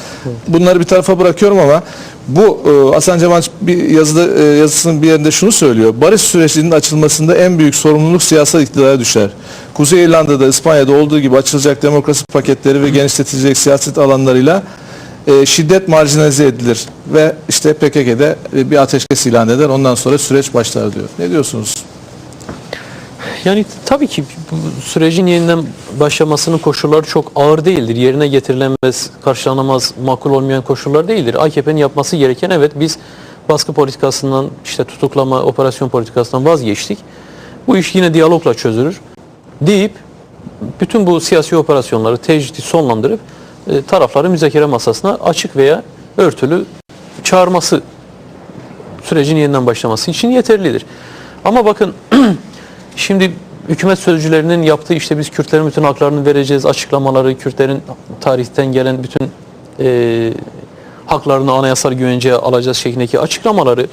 Bunları bir tarafa bırakıyorum ama bu Hasan Cemal bir yazısının bir yerinde şunu söylüyor. Barış sürecinin açılmasında en büyük sorumluluk siyasal iktidara düşer. Kuzey İrlanda'da, İspanya'da olduğu gibi açılacak demokrasi paketleri ve genişletilecek siyaset alanlarıyla şiddet marjinalize edilir ve işte PKK'de bir ateşkes ilan eder. Ondan sonra süreç başlar diyor. Ne diyorsunuz? Yani tabii ki bu sürecin yeniden başlamasının koşulları çok ağır değildir. Yerine getirilemez, karşılanamaz, makul olmayan koşullar değildir. AKP'nin yapması gereken, evet, biz baskı politikasından, işte tutuklama, operasyon politikasından vazgeçtik. Bu iş yine diyalogla çözülür deyip bütün bu siyasi operasyonları tecridi sonlandırıp tarafları müzakere masasına açık veya örtülü çağırması sürecin yeniden başlaması için yeterlidir. Ama bakın şimdi hükümet sözcülerinin yaptığı, işte biz Kürtlerin bütün haklarını vereceğiz açıklamaları, Kürtlerin tarihten gelen bütün haklarını anayasal güvenceye alacağız şeklindeki açıklamaları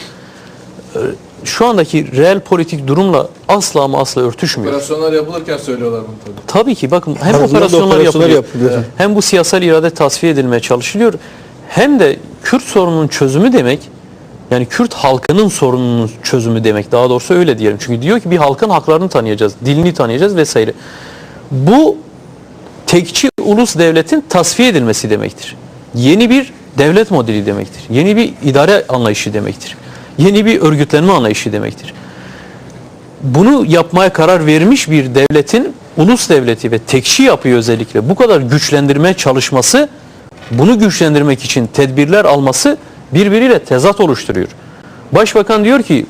şu andaki reel politik durumla asla ama asla örtüşmüyor. Operasyonlar yapılırken söylüyorlar bunu tabii. Tabii ki bakın hem Ardından da operasyonlar yapılıyor, yapılıyor. hem bu siyasal irade tasfiye edilmeye çalışılıyor, hem de Kürt sorununun çözümü demek, yani Kürt halkının sorununun çözümü demek, daha doğrusu öyle diyelim. Çünkü diyor ki bir halkın haklarını tanıyacağız, dilini tanıyacağız vesaire. Bu tekçi ulus devletin tasfiye edilmesi demektir. Yeni bir devlet modeli demektir. Yeni bir idare anlayışı demektir. Yeni bir örgütlenme anlayışı demektir. Bunu yapmaya karar vermiş bir devletin, ulus devleti ve tekçi yapıyı özellikle bu kadar güçlendirmeye çalışması, bunu güçlendirmek için tedbirler alması birbiriyle tezat oluşturuyor. Başbakan diyor ki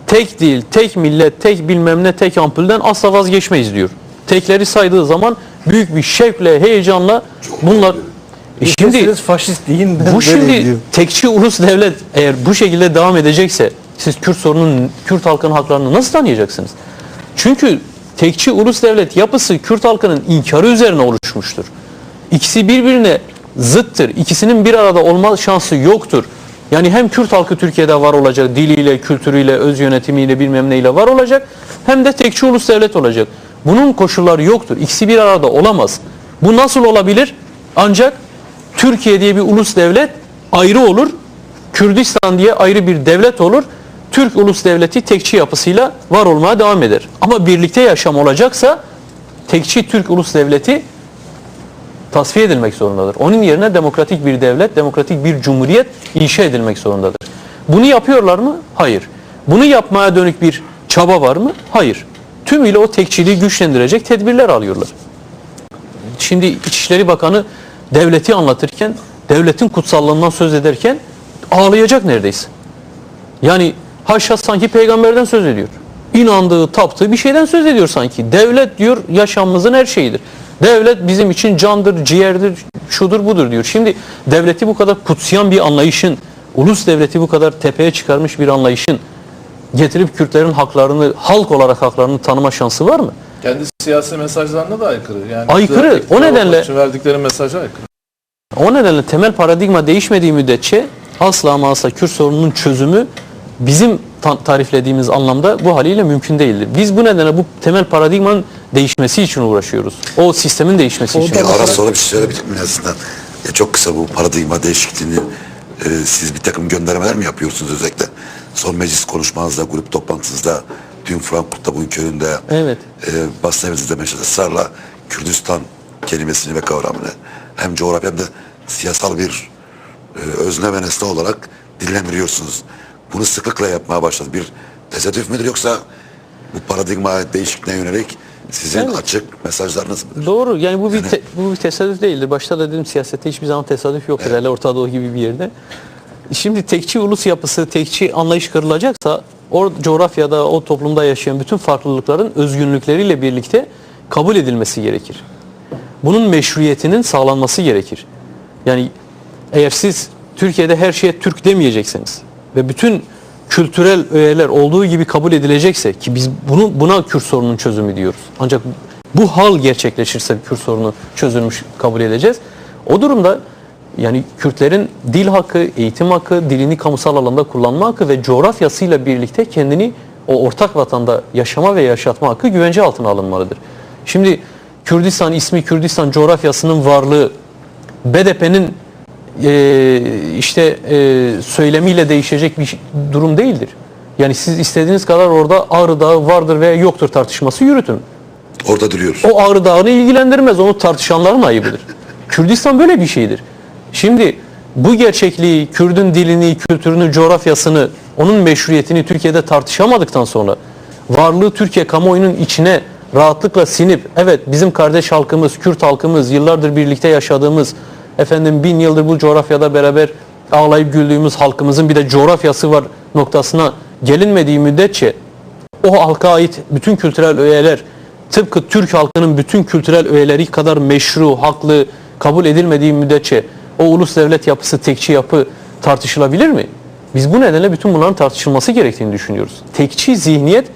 tek dil, tek millet, tek bilmem ne, tek ampulden asla vazgeçmeyiz diyor. Tekleri saydığı zaman büyük bir şevkle, heyecanla bunlar... Şimdi faşist deyin, bu şimdi tekçi ulus devlet eğer bu şekilde devam edecekse siz Kürt sorunun, Kürt halkının haklarını nasıl tanıyacaksınız? Çünkü tekçi ulus devlet yapısı Kürt halkının inkarı üzerine oluşmuştur. İkisi birbirine zıttır. İkisinin bir arada olma şansı yoktur. Yani hem Kürt halkı Türkiye'de var olacak, diliyle, kültürüyle, öz yönetimiyle, bilmem neyle var olacak, hem de tekçi ulus devlet olacak. Bunun koşulları yoktur. İkisi bir arada olamaz. Bu nasıl olabilir? Ancak Türkiye diye bir ulus devlet ayrı olur, Kürdistan diye ayrı bir devlet olur. Türk ulus devleti tekçi yapısıyla var olmaya devam eder. Ama birlikte yaşam olacaksa tekçi Türk ulus devleti tasfiye edilmek zorundadır. Onun yerine demokratik bir devlet, demokratik bir cumhuriyet inşa edilmek zorundadır. Bunu yapıyorlar mı? Hayır. Bunu yapmaya dönük bir çaba var mı? Hayır. Tümüyle o tekçiliği güçlendirecek tedbirler alıyorlar. Şimdi İçişleri Bakanı devleti anlatırken, devletin kutsallığından söz ederken ağlayacak neredeyse. Yani haşa sanki peygamberden söz ediyor. İnandığı, taptığı bir şeyden söz ediyor sanki. Devlet diyor yaşamımızın her şeyidir. Devlet bizim için candır, ciğerdir, şudur budur diyor. Şimdi devleti bu kadar kutsayan bir anlayışın, ulus devleti bu kadar tepeye çıkarmış bir anlayışın getirip Kürtlerin haklarını, halk olarak haklarını tanıma şansı var mı? Kendi siyasi mesajlarına da aykırı. Yani Aykırı. O nedenle verdikleri mesajı aykırı. O nedenle temel paradigma değişmediği müddetçe asla ama asla Kürt sorununun çözümü bizim tariflediğimiz anlamda bu haliyle mümkün değildir. Biz bu nedenle bu temel paradigmanın değişmesi için uğraşıyoruz. O sistemin değişmesi için. Bir ara sonra bir şey söyleyebilir miyim aslında? Çok kısa bu paradigma değişikliğini siz bir takım göndermeler mi yapıyorsunuz özellikle? Son meclis konuşmanızda, grup toplantınızda, dün Frankfurt'ta, bugün Köln'de, Evet. basın evinizde mesela ısrarla Kürdistan kelimesini ve kavramını hem coğrafi hem de siyasal bir özne ve nesne olarak dillendiriyorsunuz. Bunu sıklıkla yapmaya başladı. Bir tesadüf müdür yoksa bu paradigma değişikliğine yönelik sizin Evet. açık mesajlarınız mıdır? Doğru. Yani bu bir tesadüf değildir. Başta da dedim siyasette hiçbir zaman tesadüf yoktur. Hele Orta Doğu gibi bir yerde. Şimdi tekçi ulus yapısı, tekçi anlayış kırılacaksa o coğrafyada, o toplumda yaşayan bütün farklılıkların özgünlükleriyle birlikte kabul edilmesi gerekir. Bunun meşruiyetinin sağlanması gerekir. Yani eğer siz Türkiye'de her şeye Türk demeyecekseniz ve bütün kültürel öğeler olduğu gibi kabul edilecekse, ki biz buna Kürt sorunun çözümü diyoruz. Ancak bu hal gerçekleşirse Kürt sorunu çözülmüş kabul edeceğiz. O durumda yani Kürtlerin dil hakkı, eğitim hakkı, dilini kamusal alanda kullanma hakkı ve coğrafyasıyla birlikte kendini o ortak vatanda yaşama ve yaşatma hakkı güvence altına alınmalıdır. Şimdi Kürdistan ismi, Kürdistan coğrafyasının varlığı BDP'nin söylemiyle değişecek bir durum değildir. Yani siz istediğiniz kadar orada Ağrı Dağı vardır veya yoktur tartışması yürütün. Orada duruyoruz. O Ağrı Dağı'nı ilgilendirmez. Onu tartışanların ayıbıdır. Kürdistan böyle bir şeydir. Şimdi bu gerçekliği, Kürdün dilini, kültürünü, coğrafyasını, onun meşruiyetini Türkiye'de tartışamadıktan sonra varlığı Türkiye kamuoyunun içine rahatlıkla sinip, evet bizim kardeş halkımız, Kürt halkımız, yıllardır birlikte yaşadığımız, 1000 yıldır bu coğrafyada beraber ağlayıp güldüğümüz halkımızın bir de coğrafyası var noktasına gelinmediği müddetçe o halka ait bütün kültürel öğeler tıpkı Türk halkının bütün kültürel öğeleri kadar meşru, haklı kabul edilmediği müddetçe o ulus devlet yapısı, tekçi yapı tartışılabilir mi? Biz bu nedenle bütün bunların tartışılması gerektiğini düşünüyoruz. Tekçi zihniyet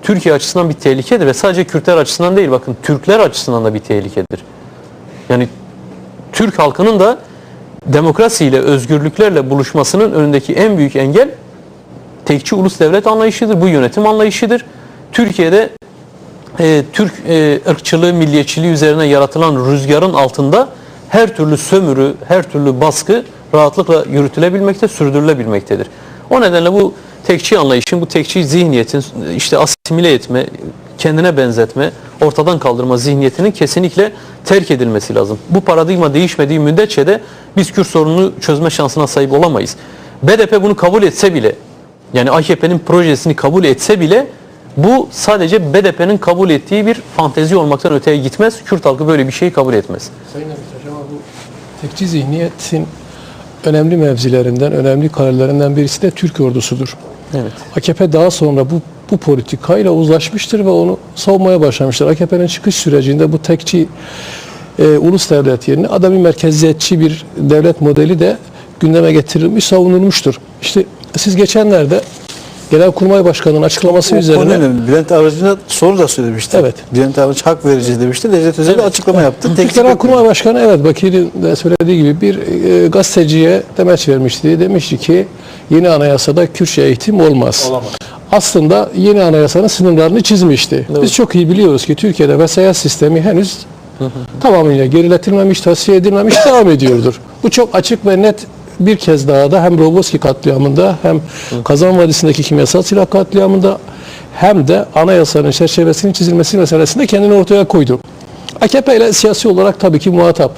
Türkiye açısından bir tehlikedir ve sadece Kürtler açısından değil, bakın Türkler açısından da bir tehlikedir. Yani Türk halkının da demokrasiyle, özgürlüklerle buluşmasının önündeki en büyük engel tekçi ulus devlet anlayışıdır, bu yönetim anlayışıdır. Türkiye'de Türk ırkçılığı, milliyetçiliği üzerine yaratılan rüzgarın altında her türlü sömürü, her türlü baskı rahatlıkla yürütülebilmekte, sürdürülebilmektedir. O nedenle bu tekçi anlayışın, bu tekçi zihniyetin işte asimile etme, kendine benzetme, ortadan kaldırma zihniyetinin kesinlikle terk edilmesi lazım. Bu paradigma değişmediği müddetçe de biz Kürt sorununu çözme şansına sahip olamayız. BDP bunu kabul etse bile, yani AKP'nin projesini kabul etse bile bu sadece BDP'nin kabul ettiği bir fantezi olmaktan öteye gitmez. Kürt halkı böyle bir şeyi kabul etmez. Sayın Demirtaş, ama bu tekçi zihniyetin önemli mevzilerinden, önemli kararlarından birisi de Türk ordusudur. Evet. AKP daha sonra bu politikayla uzlaşmıştır ve onu savunmaya başlamıştır. AKP'nin çıkış sürecinde bu tekçi ulus devlet yerine adami merkeziyetçi bir devlet modeli de gündeme getirilmiş, savunulmuştur. İşte siz geçenlerde Genelkurmay Başkanı'nın açıklaması üzerine... Önemli. Bülent Arınç'a soru da söylemişti. Evet. Bülent Arınç hak verici demişti. Necdet Özel bir açıklama yaptı. Türk Genelkurmay Başkanı, evet, Bakir'in de söylediği gibi bir gazeteciye demeç vermişti. Demişti ki yeni anayasada Kürtçe eğitim olmaz. Aslında yeni anayasanın sınırlarını çizmişti. Evet. Biz çok iyi biliyoruz ki Türkiye'de vesayet sistemi henüz tamamıyla geriletilmemiş, tasfiye edilmemiş, devam ediyordur. Bu çok açık ve net. Bir kez daha da hem Roboski katliamında hem Kazan Vadisi'ndeki kimyasal silah katliamında hem de anayasanın çerçevesinin çizilmesi meselesinde kendini ortaya koydu. AKP ile siyasi olarak tabii ki muhatap.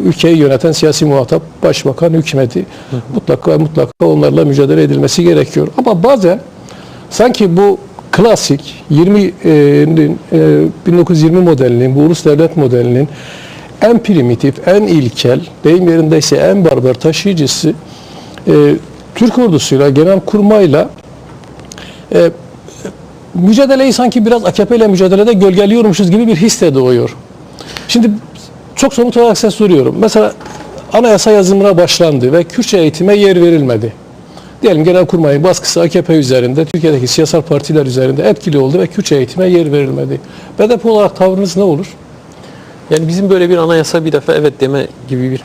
Ülkeyi yöneten siyasi muhatap, başbakan, hükümeti mutlaka onlarla mücadele edilmesi gerekiyor. Ama bazen sanki bu klasik 1920 modelinin, bu ulus devlet modelinin en primitif, en ilkel, deyim yerindeyse en barbar taşıyıcısı Türk ordusuyla, Genelkurmay'la mücadeleyi sanki biraz AKP ile mücadelede gölgeliyormuşuz gibi bir his de doğuyor. Şimdi çok somut olarak size soruyorum. Mesela anayasa yazımına başlandı ve Kürtçe eğitime yer verilmedi. Diyelim Genelkurmay'ın baskısı AKP üzerinde, Türkiye'deki siyasal partiler üzerinde etkili oldu ve Kürtçe eğitime yer verilmedi. BDP olarak tavrınız ne olur? Yani bizim böyle bir anayasa bir defa evet deme gibi bir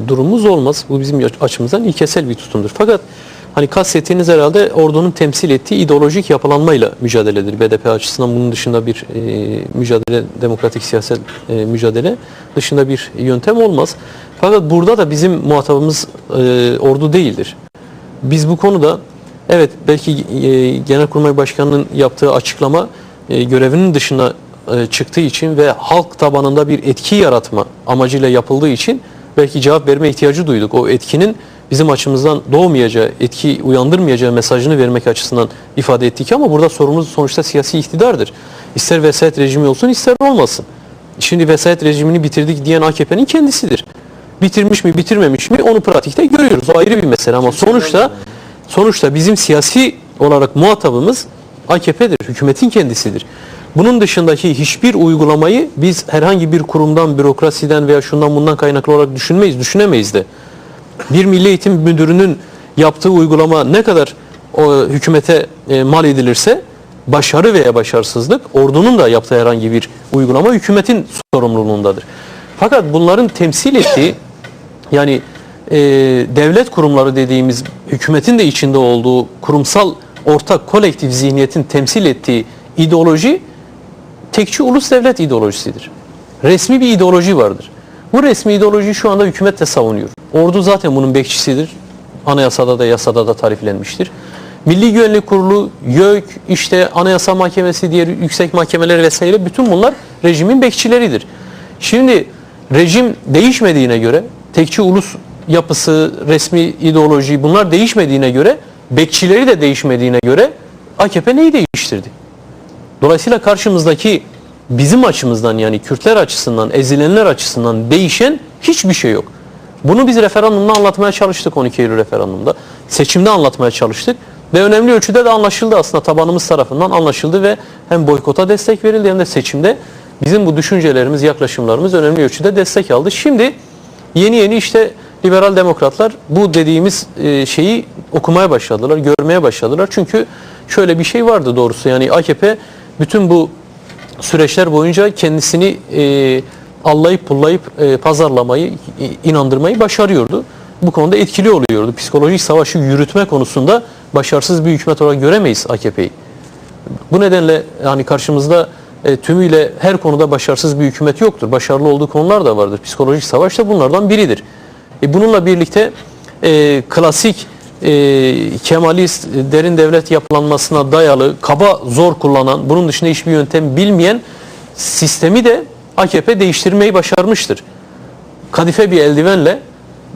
durumumuz olmaz. Bu bizim açımızdan ilkesel bir tutumdur. Fakat hani kastettiğiniz herhalde ordunun temsil ettiği ideolojik yapılanmayla mücadeledir. BDP açısından bunun dışında bir mücadele, demokratik siyaset mücadele dışında bir yöntem olmaz. Fakat burada da bizim muhatabımız ordu değildir. Biz bu konuda evet belki Genelkurmay Başkanı'nın yaptığı açıklama görevinin dışına çıktığı için ve halk tabanında bir etki yaratma amacıyla yapıldığı için belki cevap verme ihtiyacı duyduk. O etkinin bizim açımızdan doğmayacağı, etki uyandırmayacağı mesajını vermek açısından ifade ettik ama burada sorumuz sonuçta siyasi iktidardır. İster vesayet rejimi olsun ister olmasın. Şimdi vesayet rejimini bitirdik diyen AKP'nin kendisidir. Bitirmiş mi, bitirmemiş mi onu pratikte görüyoruz. O ayrı bir mesele ama sonuçta bizim siyasi olarak muhatabımız AKP'dir, hükümetin kendisidir. Bunun dışındaki hiçbir uygulamayı biz herhangi bir kurumdan, bürokrasiden veya şundan bundan kaynaklı olarak düşünemeyiz de. Bir Milli Eğitim Müdürü'nün yaptığı uygulama ne kadar hükümete mal edilirse başarı veya başarısızlık ordunun da yaptığı herhangi bir uygulama hükümetin sorumluluğundadır. Fakat bunların temsil ettiği yani devlet kurumları dediğimiz hükümetin de içinde olduğu kurumsal ortak kolektif zihniyetin temsil ettiği ideoloji tekçi ulus devlet ideolojisidir. Resmi bir ideoloji vardır. Bu resmi ideolojiyi şu anda hükümet de savunuyor. Ordu zaten bunun bekçisidir. Anayasada da yasada da tariflenmiştir. Milli Güvenlik Kurulu, YÖK, işte Anayasa Mahkemesi, diğer yüksek mahkemeler vesaire bütün bunlar rejimin bekçileridir. Şimdi rejim değişmediğine göre, tekçi ulus yapısı, resmi ideoloji bunlar değişmediğine göre, bekçileri de değişmediğine göre AKP neyi değiştirdi? Dolayısıyla karşımızdaki bizim açımızdan yani Kürtler açısından, ezilenler açısından değişen hiçbir şey yok. Bunu biz referandumda anlatmaya çalıştık 12 Eylül referandumda. Seçimde anlatmaya çalıştık. Ve önemli ölçüde de anlaşıldı aslında tabanımız tarafından anlaşıldı ve hem boykota destek verildi hem de seçimde bizim bu düşüncelerimiz, yaklaşımlarımız önemli ölçüde destek aldı. Şimdi yeni işte liberal demokratlar bu dediğimiz şeyi okumaya başladılar, görmeye başladılar. Çünkü şöyle bir şey vardı doğrusu yani AKP bütün bu süreçler boyunca kendisini allayıp pullayıp pazarlamayı, inandırmayı başarıyordu. Bu konuda etkili oluyordu. Psikolojik savaşı yürütme konusunda başarısız bir hükümet olarak göremeyiz AKP'yi. Bu nedenle yani karşımızda tümüyle her konuda başarısız bir hükümet yoktur. Başarılı olduğu konular da vardır. Psikolojik savaş da bunlardan biridir. Bununla birlikte klasik Kemalist derin devlet yapılanmasına dayalı, kaba zor kullanan, bunun dışında hiçbir yöntem bilmeyen sistemi de AKP değiştirmeyi başarmıştır. Kadife bir eldivenle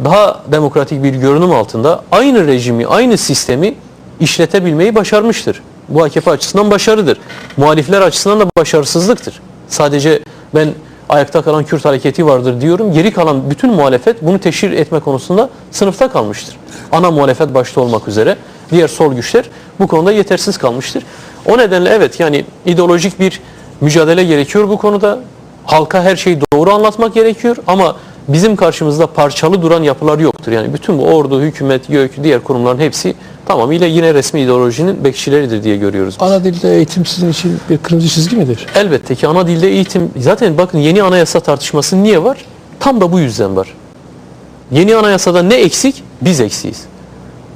daha demokratik bir görünüm altında aynı rejimi, aynı sistemi işletebilmeyi başarmıştır. Bu AKP açısından başarıdır. Muhalifler açısından da başarısızlıktır. Sadece ben ayakta kalan Kürt hareketi vardır diyorum. Geri kalan bütün muhalefet bunu teşhir etme konusunda sınıfta kalmıştır. Ana muhalefet başta olmak üzere diğer sol güçler bu konuda yetersiz kalmıştır. O nedenle evet yani ideolojik bir mücadele gerekiyor bu konuda. Halka her şeyi doğru anlatmak gerekiyor ama bizim karşımızda parçalı duran yapılar yoktur. Yani bütün bu ordu, hükümet, YÖK, diğer kurumların hepsi tamamıyla yine resmi ideolojinin bekçileridir diye görüyoruz. Ana dilde eğitim sizin için bir kırmızı çizgi midir? Elbette ki ana dilde eğitim, zaten bakın yeni anayasa tartışması niye var? Tam da bu yüzden var. Yeni anayasada ne eksik? Biz eksiyiz.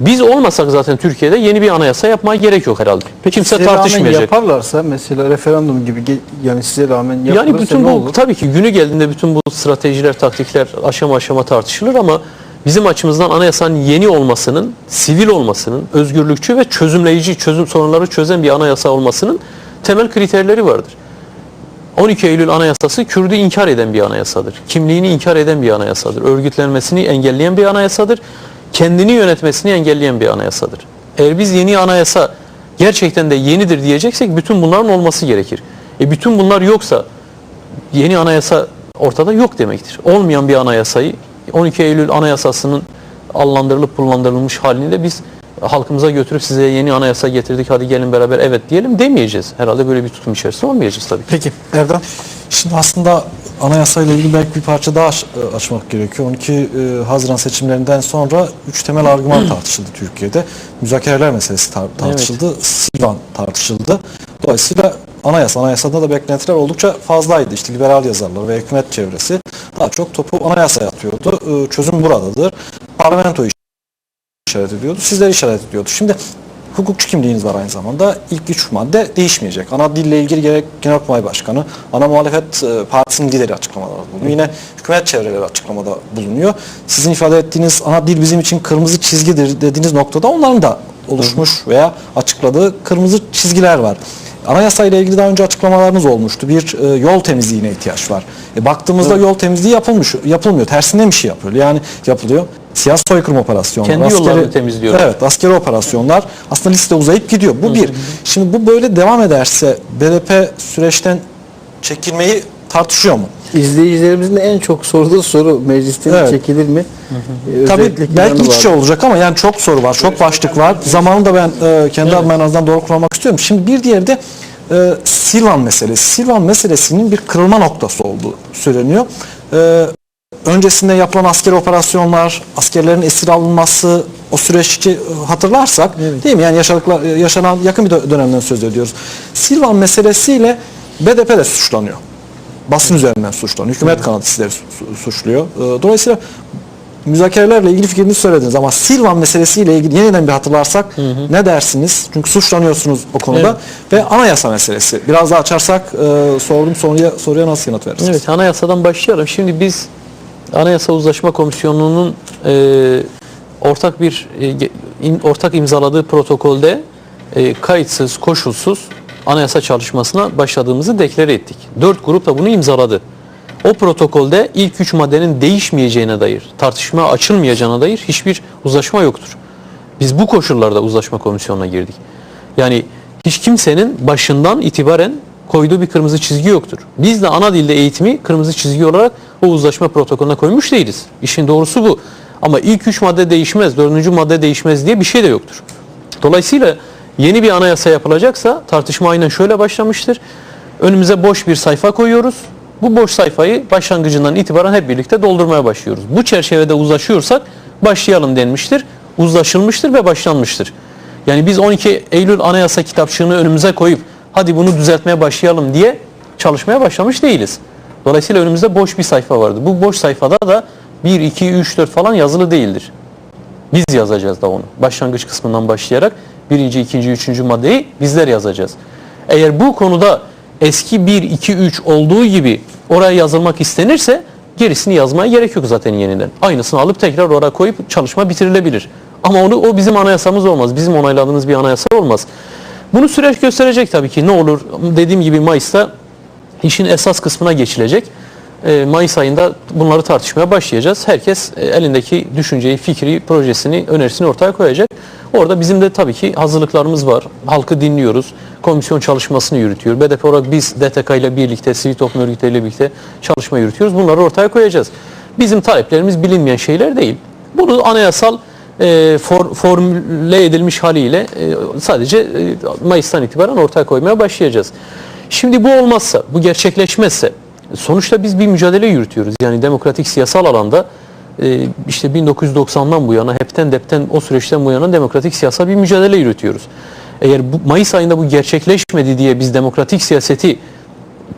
Biz olmasak zaten Türkiye'de yeni bir anayasa yapmaya gerek yok herhalde. Peki, kimse size rağmen tartışmayacak. yaparlarsa mesela referandum gibi yani size rağmen yapılırsa Yani bütün ne bu olur? tabii ki günü geldiğinde bütün bu stratejiler, taktikler aşama aşama tartışılır ama bizim açımızdan anayasanın yeni olmasının, sivil olmasının, özgürlükçü ve çözümleyici, sorunları çözen bir anayasa olmasının temel kriterleri vardır. 12 Eylül Anayasası Kürt'ü inkar eden bir anayasadır. Kimliğini inkar eden bir anayasadır. Örgütlenmesini engelleyen bir anayasadır. Kendini yönetmesini engelleyen bir anayasadır. Eğer biz yeni anayasa gerçekten de yenidir diyeceksek bütün bunların olması gerekir. Bütün bunlar yoksa yeni anayasa ortada yok demektir. Olmayan bir anayasayı 12 Eylül Anayasası'nın allandırılıp pullandırılmış halini de biz halkımıza götürüp size yeni anayasa getirdik hadi gelin beraber evet diyelim demeyeceğiz. Herhalde böyle bir tutum içerisinde olmayacağız tabii ki. Peki Erdem? Şimdi aslında anayasayla ilgili belki bir parça daha açmak gerekiyor. 12 Haziran seçimlerinden sonra 3 temel argüman tartışıldı Türkiye'de. Müzakereler meselesi tartışıldı. Evet. Silvan tartışıldı. Dolayısıyla anayasada da beklentiler oldukça fazlaydı. İşte liberal yazarlar ve hükümet çevresi daha çok topu anayasaya atıyordu. Çözüm buradadır. Parlamento işaret ediyordu. Sizler işaret ediyordu. Şimdi hukukçu kimliğiniz var aynı zamanda. İlk 3 madde değişmeyecek. Ana dille ilgili gerek Genelkurmay Başkanı, ana muhalefet partisinin lideri açıklamalarda bulunuyor. Yine hükümet çevreleri açıklamada bulunuyor. Sizin ifade ettiğiniz ana dil bizim için kırmızı çizgidir dediğiniz noktada onların da oluşmuş veya açıkladığı kırmızı çizgiler var. Anayasa ile ilgili daha önce açıklamalarınız olmuştu. Bir yol temizliğine ihtiyaç var. Baktığımızda yol temizliği yapılmıyor. Tersine bir şey yapıyor. Yani yapılıyor. Siyasi soykırım operasyonları. Kendi yollarını temizliyor. Evet, askeri operasyonlar. Aslında liste uzayıp gidiyor. Bu bir. Şimdi bu böyle devam ederse BDP süreçten çekilmeyi tartışıyor mu? İzleyicilerimizin en çok sorduğu soru meclisten Evet. çekilir mi? Tabii Özellikle belki planı iç içe var. olacak ama yani çok soru var, çok başlık var. Zamanını da ben kendi adıma en azından doğru kullanmak istiyorum. Şimdi bir diğeri de Silvan meselesi. Silvan meselesinin bir kırılma noktası olduğu söyleniyor. Öncesinde yapılan askeri operasyonlar, askerlerin esir alınması, o süreçti hatırlarsak, değil mi? Yani yaşanan yakın bir dönemden söz ediyoruz. Silvan meselesiyle BDP de suçlanıyor. Basın üzerinden suçlanıyor. Hükümet kanadı sizleri suçluyor. Dolayısıyla müzakerelerle ilgili fikrinizi söylediniz ama Silvan meselesiyle ilgili yeniden bir hatırlarsak ne dersiniz? Çünkü suçlanıyorsunuz o konuda. Evet. Ve anayasa meselesi. Biraz daha açarsak sorduğum soruya nasıl yanıt verirsiniz? Evet, anayasadan başlayalım. Şimdi biz Anayasa Uzlaşma Komisyonu'nun ortak imzaladığı protokolde kayıtsız, koşulsuz anayasa çalışmasına başladığımızı deklare ettik. 4 grup da bunu imzaladı. O protokolde ilk 3 maddenin değişmeyeceğine dair, tartışma açılmayacağına dair hiçbir uzlaşma yoktur. Biz bu koşullarda uzlaşma komisyonuna girdik. Yani hiç kimsenin başından itibaren koyduğu bir kırmızı çizgi yoktur. Biz de ana dilde eğitimi kırmızı çizgi olarak o uzlaşma protokolüne koymuş değiliz. İşin doğrusu bu. Ama ilk 3 madde değişmez, 4. madde değişmez diye bir şey de yoktur. Dolayısıyla yeni bir anayasa yapılacaksa tartışma aynen şöyle başlamıştır. Önümüze boş bir sayfa koyuyoruz. Bu boş sayfayı başlangıcından itibaren hep birlikte doldurmaya başlıyoruz. Bu çerçevede uzlaşıyorsak başlayalım denmiştir. Uzlaşılmıştır ve başlanmıştır. Yani biz 12 Eylül Anayasa kitapçığını önümüze koyup hadi bunu düzeltmeye başlayalım diye çalışmaya başlamış değiliz. Dolayısıyla önümüzde boş bir sayfa vardı. Bu boş sayfada da 1, 2, 3, 4 falan yazılı değildir. Biz yazacağız da onu. Başlangıç kısmından başlayarak 1. 2. 3. maddeyi bizler yazacağız. Eğer bu konuda eski 1, 2, 3 olduğu gibi oraya yazılmak istenirse gerisini yazmaya gerek yok zaten yeniden. Aynısını alıp tekrar oraya koyup çalışma bitirilebilir. Ama o bizim anayasamız olmaz. Bizim onayladığımız bir anayasa olmaz. Bunu süreç gösterecek tabii ki. Ne olur? Dediğim gibi Mayıs'ta işin esas kısmına geçilecek. Mayıs ayında bunları tartışmaya başlayacağız. Herkes elindeki düşünceyi, fikri, projesini, önerisini ortaya koyacak. Orada bizim de tabii ki hazırlıklarımız var. Halkı dinliyoruz. Komisyon çalışmasını yürütüyor. BDP olarak biz DTK ile birlikte, sivil toplum örgütleriyle birlikte çalışma yürütüyoruz. Bunları ortaya koyacağız. Bizim taleplerimiz bilinmeyen şeyler değil. Bunu anayasal formüle edilmiş haliyle sadece Mayıs'tan itibaren ortaya koymaya başlayacağız. Şimdi bu olmazsa, bu gerçekleşmezse sonuçta biz bir mücadele yürütüyoruz. Yani demokratik siyasal alanda işte 1990'dan bu yana hepten depten o süreçten bu yana demokratik siyasal bir mücadele yürütüyoruz. Eğer bu Mayıs ayında bu gerçekleşmedi diye biz demokratik siyaseti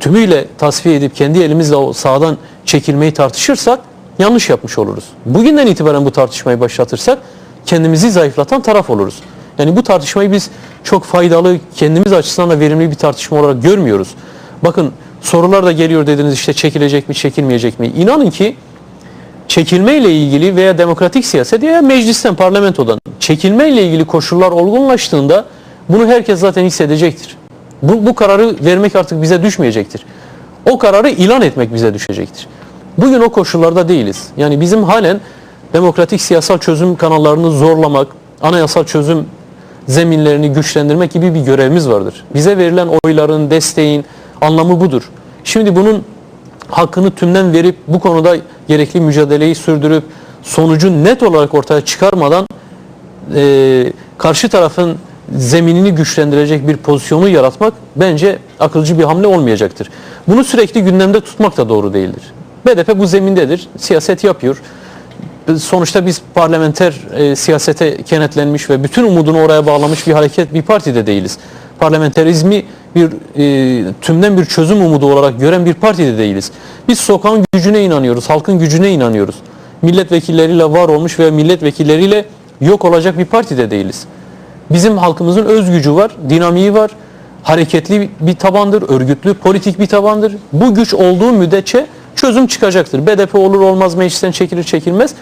tümüyle tasfiye edip kendi elimizle o sahadan çekilmeyi tartışırsak yanlış yapmış oluruz. Bugünden itibaren bu tartışmayı başlatırsak kendimizi zayıflatan taraf oluruz. Yani bu tartışmayı biz çok faydalı, kendimiz açısından da verimli bir tartışma olarak görmüyoruz. Bakın sorular da geliyor dediniz işte çekilecek mi, çekilmeyecek mi? İnanın ki çekilmeyle ilgili veya demokratik siyaset veya meclisten, parlamentodan çekilmeyle ilgili koşullar olgunlaştığında bunu herkes zaten hissedecektir. Bu kararı vermek artık bize düşmeyecektir. O kararı ilan etmek bize düşecektir. Bugün o koşullarda değiliz. Yani bizim halen demokratik siyasal çözüm kanallarını zorlamak, anayasal çözüm zeminlerini güçlendirmek gibi bir görevimiz vardır. Bize verilen oyların, desteğin anlamı budur. Şimdi bunun hakkını tümden verip bu konuda gerekli mücadeleyi sürdürüp sonucu net olarak ortaya çıkarmadan karşı tarafın zeminini güçlendirecek bir pozisyonu yaratmak bence akılcı bir hamle olmayacaktır. Bunu sürekli gündemde tutmak da doğru değildir. BDP bu zemindedir, siyaset yapıyor. Sonuçta biz parlamenter siyasete kenetlenmiş ve bütün umudunu oraya bağlamış bir hareket, bir parti de değiliz. Parlamenterizmi tümden bir çözüm umudu olarak gören bir parti de değiliz. Biz sokağın gücüne inanıyoruz, halkın gücüne inanıyoruz. Milletvekilleriyle var olmuş veya milletvekilleriyle yok olacak bir parti de değiliz. Bizim halkımızın öz gücü var, dinamiği var, hareketli bir tabandır, örgütlü, politik bir tabandır. Bu güç olduğu müddetçe çözüm çıkacaktır. BDP olur olmaz, meclisten çekilir çekilmez.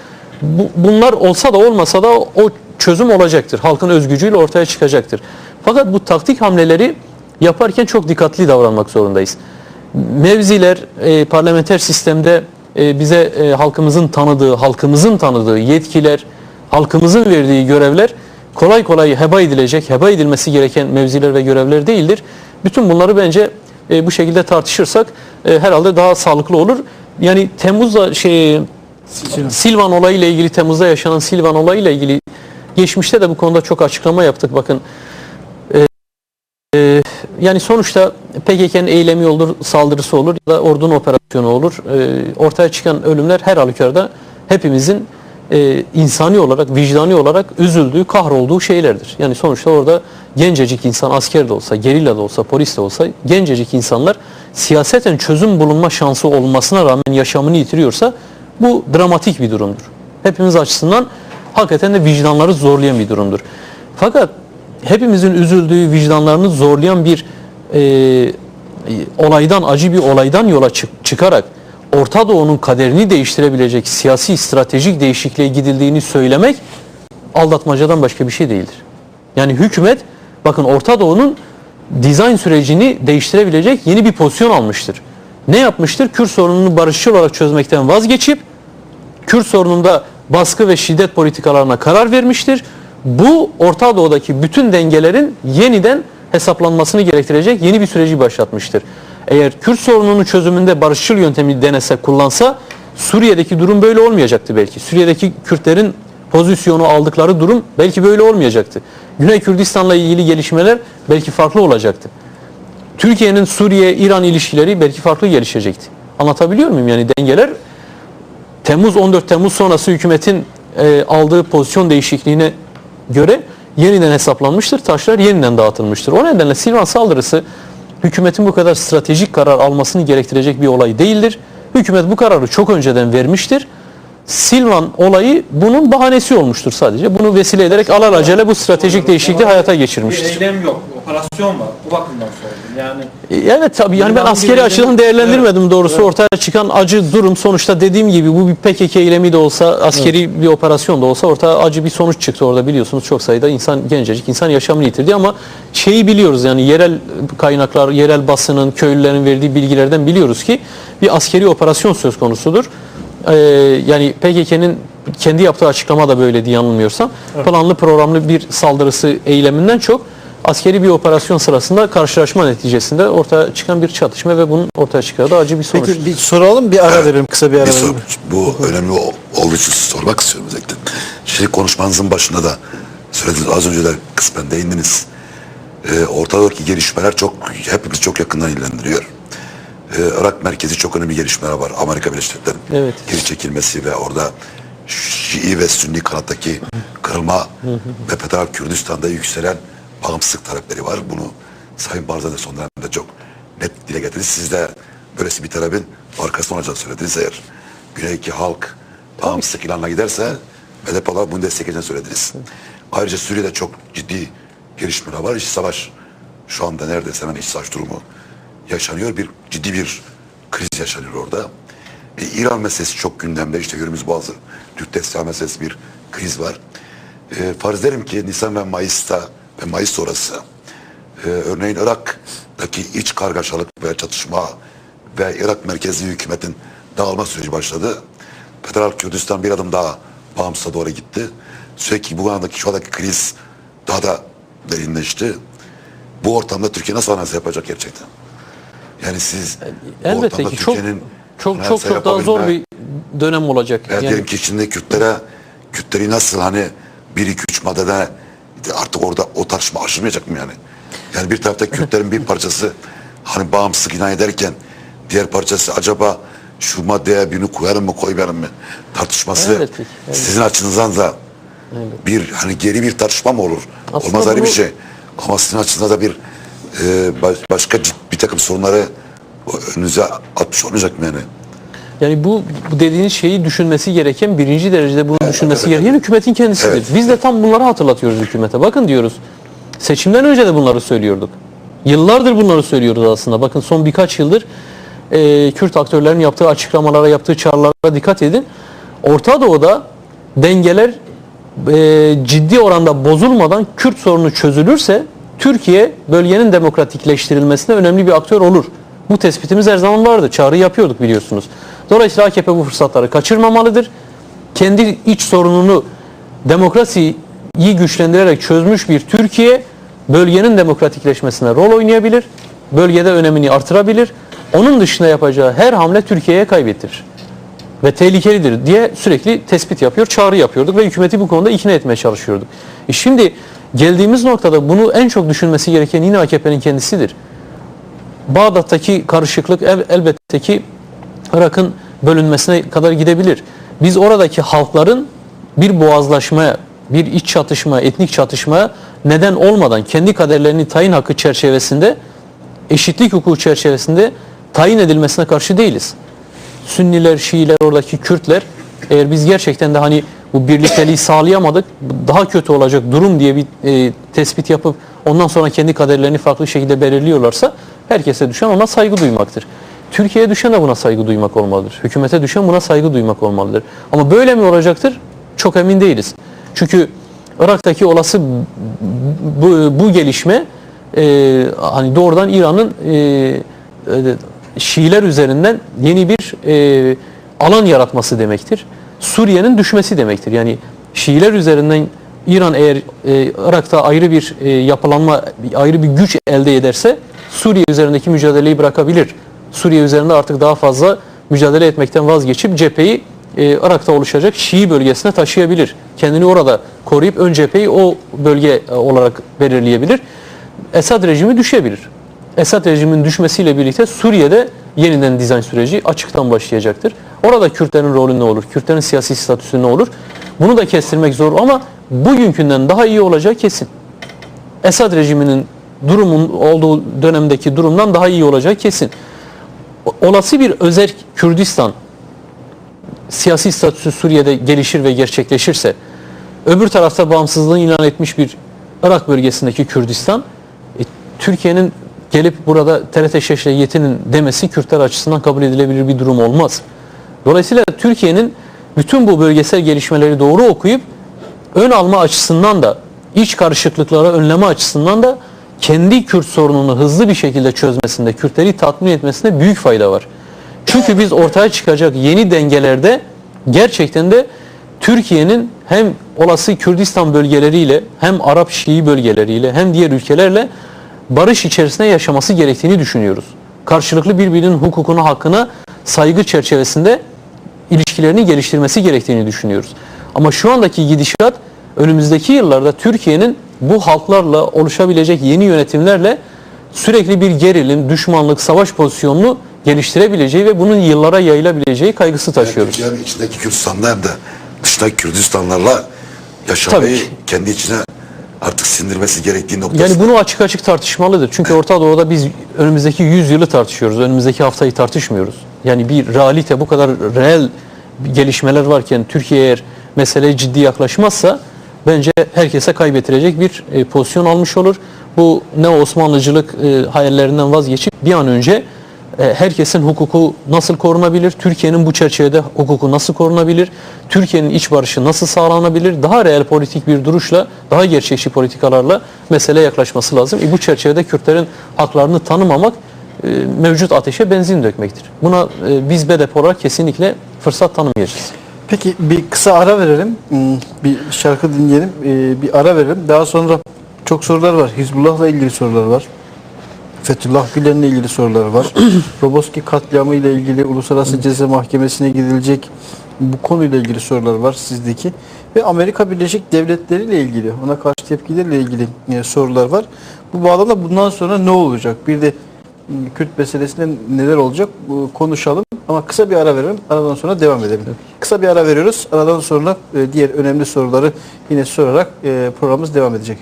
Bunlar olsa da olmasa da o çözüm olacaktır. Halkın öz gücüyle ortaya çıkacaktır. Fakat bu taktik hamleleri yaparken çok dikkatli davranmak zorundayız. Mevziler parlamenter sistemde bize halkımızın tanıdığı yetkiler, halkımızın verdiği görevler kolay kolay heba edilecek, heba edilmesi gereken mevziler ve görevler değildir. Bütün bunları bence bu şekilde tartışırsak herhalde daha sağlıklı olur. Yani Temmuz'da Silvan olayıyla ilgili, Temmuz'da yaşanan Silvan olayıyla ilgili geçmişte de bu konuda çok açıklama yaptık. Bakın yani sonuçta PKK'nın eylemi olur, saldırısı olur ya da ordunun operasyonu olur. Ortaya çıkan ölümler her halükarda hepimizin insani olarak, vicdani olarak üzüldüğü, kahrolduğu şeylerdir. Yani sonuçta orada gencecik insan, asker de olsa, gerilla da olsa, polis de olsa, gencecik insanlar siyaseten çözüm bulunma şansı olmasına rağmen yaşamını yitiriyorsa bu dramatik bir durumdur. Hepimiz açısından hakikaten de vicdanları zorlayan bir durumdur. Fakat hepimizin üzüldüğü, vicdanlarını zorlayan bir olaydan, acı bir olaydan yola çıkarak Orta Doğu'nun kaderini değiştirebilecek siyasi stratejik değişikliğe gidildiğini söylemek aldatmacadan başka bir şey değildir. Yani hükümet bakın Orta Doğu'nun dizayn sürecini değiştirebilecek yeni bir pozisyon almıştır. Ne yapmıştır? Kürt sorununu barışçıl olarak çözmekten vazgeçip Kürt sorununda baskı ve şiddet politikalarına karar vermiştir. Bu Orta Doğu'daki bütün dengelerin yeniden hesaplanmasını gerektirecek yeni bir süreci başlatmıştır. Eğer Kürt sorununun çözümünde barışçıl yöntemi denese, kullansa Suriye'deki durum böyle olmayacaktı belki. Suriye'deki Kürtlerin pozisyonu aldıkları durum belki böyle olmayacaktı. Güney Kürdistan'la ilgili gelişmeler belki farklı olacaktı. Türkiye'nin Suriye-İran ilişkileri belki farklı gelişecekti. Anlatabiliyor muyum? Yani dengeler 14 Temmuz sonrası hükümetin aldığı pozisyon değişikliğine göre yeniden hesaplanmıştır. Taşlar yeniden dağıtılmıştır. O nedenle Silvan saldırısı hükümetin bu kadar stratejik karar almasını gerektirecek bir olay değildir. Hükümet bu kararı çok önceden vermiştir. Silvan olayı bunun bahanesi olmuştur sadece. Bunu vesile ederek alelacele bu stratejik değişikliği hayata geçirmiştir. Bir eylem yok, operasyon var. Bu bakımdan sordum. Yani evet tabii yani ben askeri açıdan değerlendirmedim doğrusu. Ortaya çıkan acı durum sonuçta dediğim gibi bu bir PKK eylemi de olsa, askeri bir operasyon da olsa ortaya acı bir sonuç çıktı orada biliyorsunuz. Çok sayıda insan, gencecik insan yaşamını yitirdi ama şeyi biliyoruz yani yerel kaynaklar, yerel basının, köylülerin verdiği bilgilerden biliyoruz ki bir askeri operasyon söz konusudur. Yani PKK'nın kendi yaptığı açıklama da böyle diye yanılmıyorsam planlı programlı bir saldırısı eyleminden çok askeri bir operasyon sırasında karşılaşma neticesinde ortaya çıkan bir çatışma ve bunun ortaya çıkardığı acı bir sonuç. Peki bir soralım, bir ara verelim, kısa bir ara verelim. Bu önemli olduğu için sormak istiyorum özellikle. Şimdi konuşmanızın başında da söylediniz, az önce de kısmen değindiniz. Orta Doğu'daki gelişmeler hepimizi çok yakından ilgilendiriyor. Irak merkezi çok önemli gelişmeler var. Amerika Birleşik Devletleri'nin geri çekilmesi ve orada Şii ve Sünni kanattaki kırılma ve Federal Kürdistan'da yükselen bağımsızlık talepleri var. Bunu Sayın Barzani son dönemde çok net dile getirdi. Siz de böylesi bir talebin arkasında olacağını söylediniz. Eğer Güney'deki halk bağımsızlık ilanına giderse HDP olarak bunu destekleyeceğini söylediniz. Ayrıca Suriye'de çok ciddi gelişmeler var. İç savaş şu anda neredeyse hemen iç savaş durumu yaşanıyor. Ciddi bir kriz yaşanıyor orada. İran meselesi çok gündemde. İşte Hürmüz-Boğazı, Türk Desteği meselesi bir kriz var. Farz ederim ki Nisan ve Mayıs'ta ve Mayıs sonrası örneğin Irak'taki iç kargaşalık ve çatışma ve Irak merkezli hükümetin dağılma süreci başladı. Federal Kürdistan bir adım daha bağımsıza doğru gitti. Sürekli şu andaki kriz daha da derinleşti. Bu ortamda Türkiye nasıl analiz yapacak gerçekten? Yani siz elbette ki çok daha zor bir dönem olacak. Yani diyelim ki şimdi Kürtleri nasıl hani 1-2-3 maddede artık orada o tartışma aşılmayacak mı yani? Yani bir tarafta Kürtlerin bir parçası hani bağımsızlık ilan ederken diğer parçası acaba şu maddeye birini koyalım mı koymayalım mı tartışması sizin açınızdan da bir hani geri bir tartışma mı olur? Aslında olmaz ayrı bir şey. Ama sizin açınızda da bir başka bir takım sorunları önünüze atmış olmayacak mı yani? Yani bu dediğiniz şeyi düşünmesi gereken, birinci derecede bunu düşünmesi gereken hükümetin kendisidir. Evet. Biz de tam bunları hatırlatıyoruz hükümete. Bakın diyoruz, seçimden önce de bunları söylüyorduk. Yıllardır bunları söylüyoruz aslında. Bakın son birkaç yıldır Kürt aktörlerin yaptığı açıklamalara, yaptığı çağrılara dikkat edin. Orta Doğu'da dengeler ciddi oranda bozulmadan Kürt sorunu çözülürse Türkiye bölgenin demokratikleştirilmesine önemli bir aktör olur. Bu tespitimiz her zaman vardı. Çağrı yapıyorduk biliyorsunuz. Dolayısıyla AKP bu fırsatları kaçırmamalıdır. Kendi iç sorununu demokrasiyi güçlendirerek çözmüş bir Türkiye bölgenin demokratikleşmesine rol oynayabilir. bölgede önemini artırabilir. Onun dışında yapacağı her hamle Türkiye'ye kaybettirir. Ve tehlikelidir diye sürekli tespit yapıyor, çağrı yapıyorduk ve hükümeti bu konuda ikna etmeye çalışıyorduk. Şimdi geldiğimiz noktada bunu en çok düşünmesi gereken yine AKP'nin kendisidir. Bağdat'taki karışıklık elbette ki Irak'ın bölünmesine kadar gidebilir. Biz oradaki halkların bir boğazlaşmaya, bir iç çatışmaya, etnik çatışmaya neden olmadan kendi kaderlerini tayin hakkı çerçevesinde, eşitlik hukuku çerçevesinde tayin edilmesine karşı değiliz. Sünniler, Şiiler, oradaki Kürtler, eğer biz gerçekten de hani bu birlikteliği sağlayamadık, daha kötü olacak durum diye bir tespit yapıp ondan sonra kendi kaderlerini farklı şekilde belirliyorlarsa herkese düşen ona saygı duymaktır. Türkiye'ye düşen de buna saygı duymak olmalıdır. Hükümete düşen buna saygı duymak olmalıdır. Ama böyle mi olacaktır? Çok emin değiliz. Çünkü Irak'taki olası bu gelişme hani doğrudan İran'ın Şiiler üzerinden yeni bir alan yaratması demektir. Suriye'nin düşmesi demektir. Yani Şiiler üzerinden İran eğer Irak'ta ayrı bir yapılanma, ayrı bir güç elde ederse Suriye üzerindeki mücadeleyi bırakabilir. Suriye üzerinde artık daha fazla mücadele etmekten vazgeçip cepheyi Irak'ta oluşacak Şii bölgesine taşıyabilir. Kendini orada koruyup ön cepheyi o bölge olarak belirleyebilir. Esad rejimi düşebilir. Esad rejiminin düşmesiyle birlikte Suriye'de yeniden dizayn süreci açıktan başlayacaktır. Orada Kürtlerin rolü ne olur? Kürtlerin siyasi statüsü ne olur? Bunu da kestirmek zor ama bugünkünden daha iyi olacağı kesin. Esad rejiminin durumun olduğu dönemdeki durumdan daha iyi olacağı kesin. Olası bir özerk Kürdistan siyasi statüsü Suriye'de gelişir ve gerçekleşirse, öbür tarafta bağımsızlığını ilan etmiş bir Irak bölgesindeki Kürdistan, Türkiye'nin gelip burada TRT Şeşriyeti'nin demesi Kürtler açısından kabul edilebilir bir durum olmaz. Dolayısıyla Türkiye'nin bütün bu bölgesel gelişmeleri doğru okuyup ön alma açısından da, iç karışıklıklara önleme açısından da kendi Kürt sorununu hızlı bir şekilde çözmesinde, Kürtleri tatmin etmesinde büyük fayda var. Çünkü biz ortaya çıkacak yeni dengelerde gerçekten de Türkiye'nin hem olası Kürdistan bölgeleriyle hem Arap Şii bölgeleriyle hem diğer ülkelerle barış içerisinde yaşaması gerektiğini düşünüyoruz. Karşılıklı birbirinin hukukuna, hakkına saygı çerçevesinde ilişkilerini geliştirmesi gerektiğini düşünüyoruz. Ama şu andaki gidişat önümüzdeki yıllarda Türkiye'nin bu halklarla oluşabilecek yeni yönetimlerle sürekli bir gerilim, düşmanlık, savaş pozisyonunu geliştirebileceği ve bunun yıllara yayılabileceği kaygısı taşıyoruz. Yani içindeki Kürdistan'da hem de dıştaki Kürdistanlarla yaşamayı kendi içine artık sindirmesi gerektiği noktasında. Yani bunu açık açık tartışmalıdır. Çünkü Orta Doğu'da biz önümüzdeki 100 yılı tartışıyoruz. Önümüzdeki haftayı tartışmıyoruz. Yani bir realite, bu kadar reel gelişmeler varken Türkiye eğer meseleye ciddi yaklaşmazsa bence herkese kaybettirecek bir pozisyon almış olur. Bu neo-Osmanlıcılık hayallerinden vazgeçip bir an önce herkesin hukuku nasıl korunabilir? Türkiye'nin bu çerçevede hukuku nasıl korunabilir? Türkiye'nin iç barışı nasıl sağlanabilir? Daha reel politik bir duruşla, daha gerçekçi politikalarla meseleye yaklaşması lazım. Bu çerçevede Kürtlerin haklarını tanımamak mevcut ateşe benzin dökmektir. Buna biz BDP olarak kesinlikle fırsat tanımayacağız. Peki bir kısa ara verelim. Bir şarkı dinleyelim. Bir ara verelim. Daha sonra çok sorular var. Hizbullah'la ilgili sorular var. Fethullah Gülen'le ilgili sorular var. Roboski katliamı ile ilgili Uluslararası Ceza Mahkemesi'ne gidilecek bu konuyla ilgili sorular var sizdeki. Ve Amerika Birleşik Devletleri ile ilgili, ona karşı tepkilerle ilgili sorular var. Bu bağlamda bundan sonra ne olacak? Bir de Kürt meselesinde neler olacak konuşalım. Ama kısa bir ara verelim. Aradan sonra devam edelim. Kısa bir ara veriyoruz. Aradan sonra diğer önemli soruları yine sorarak programımız devam edecek.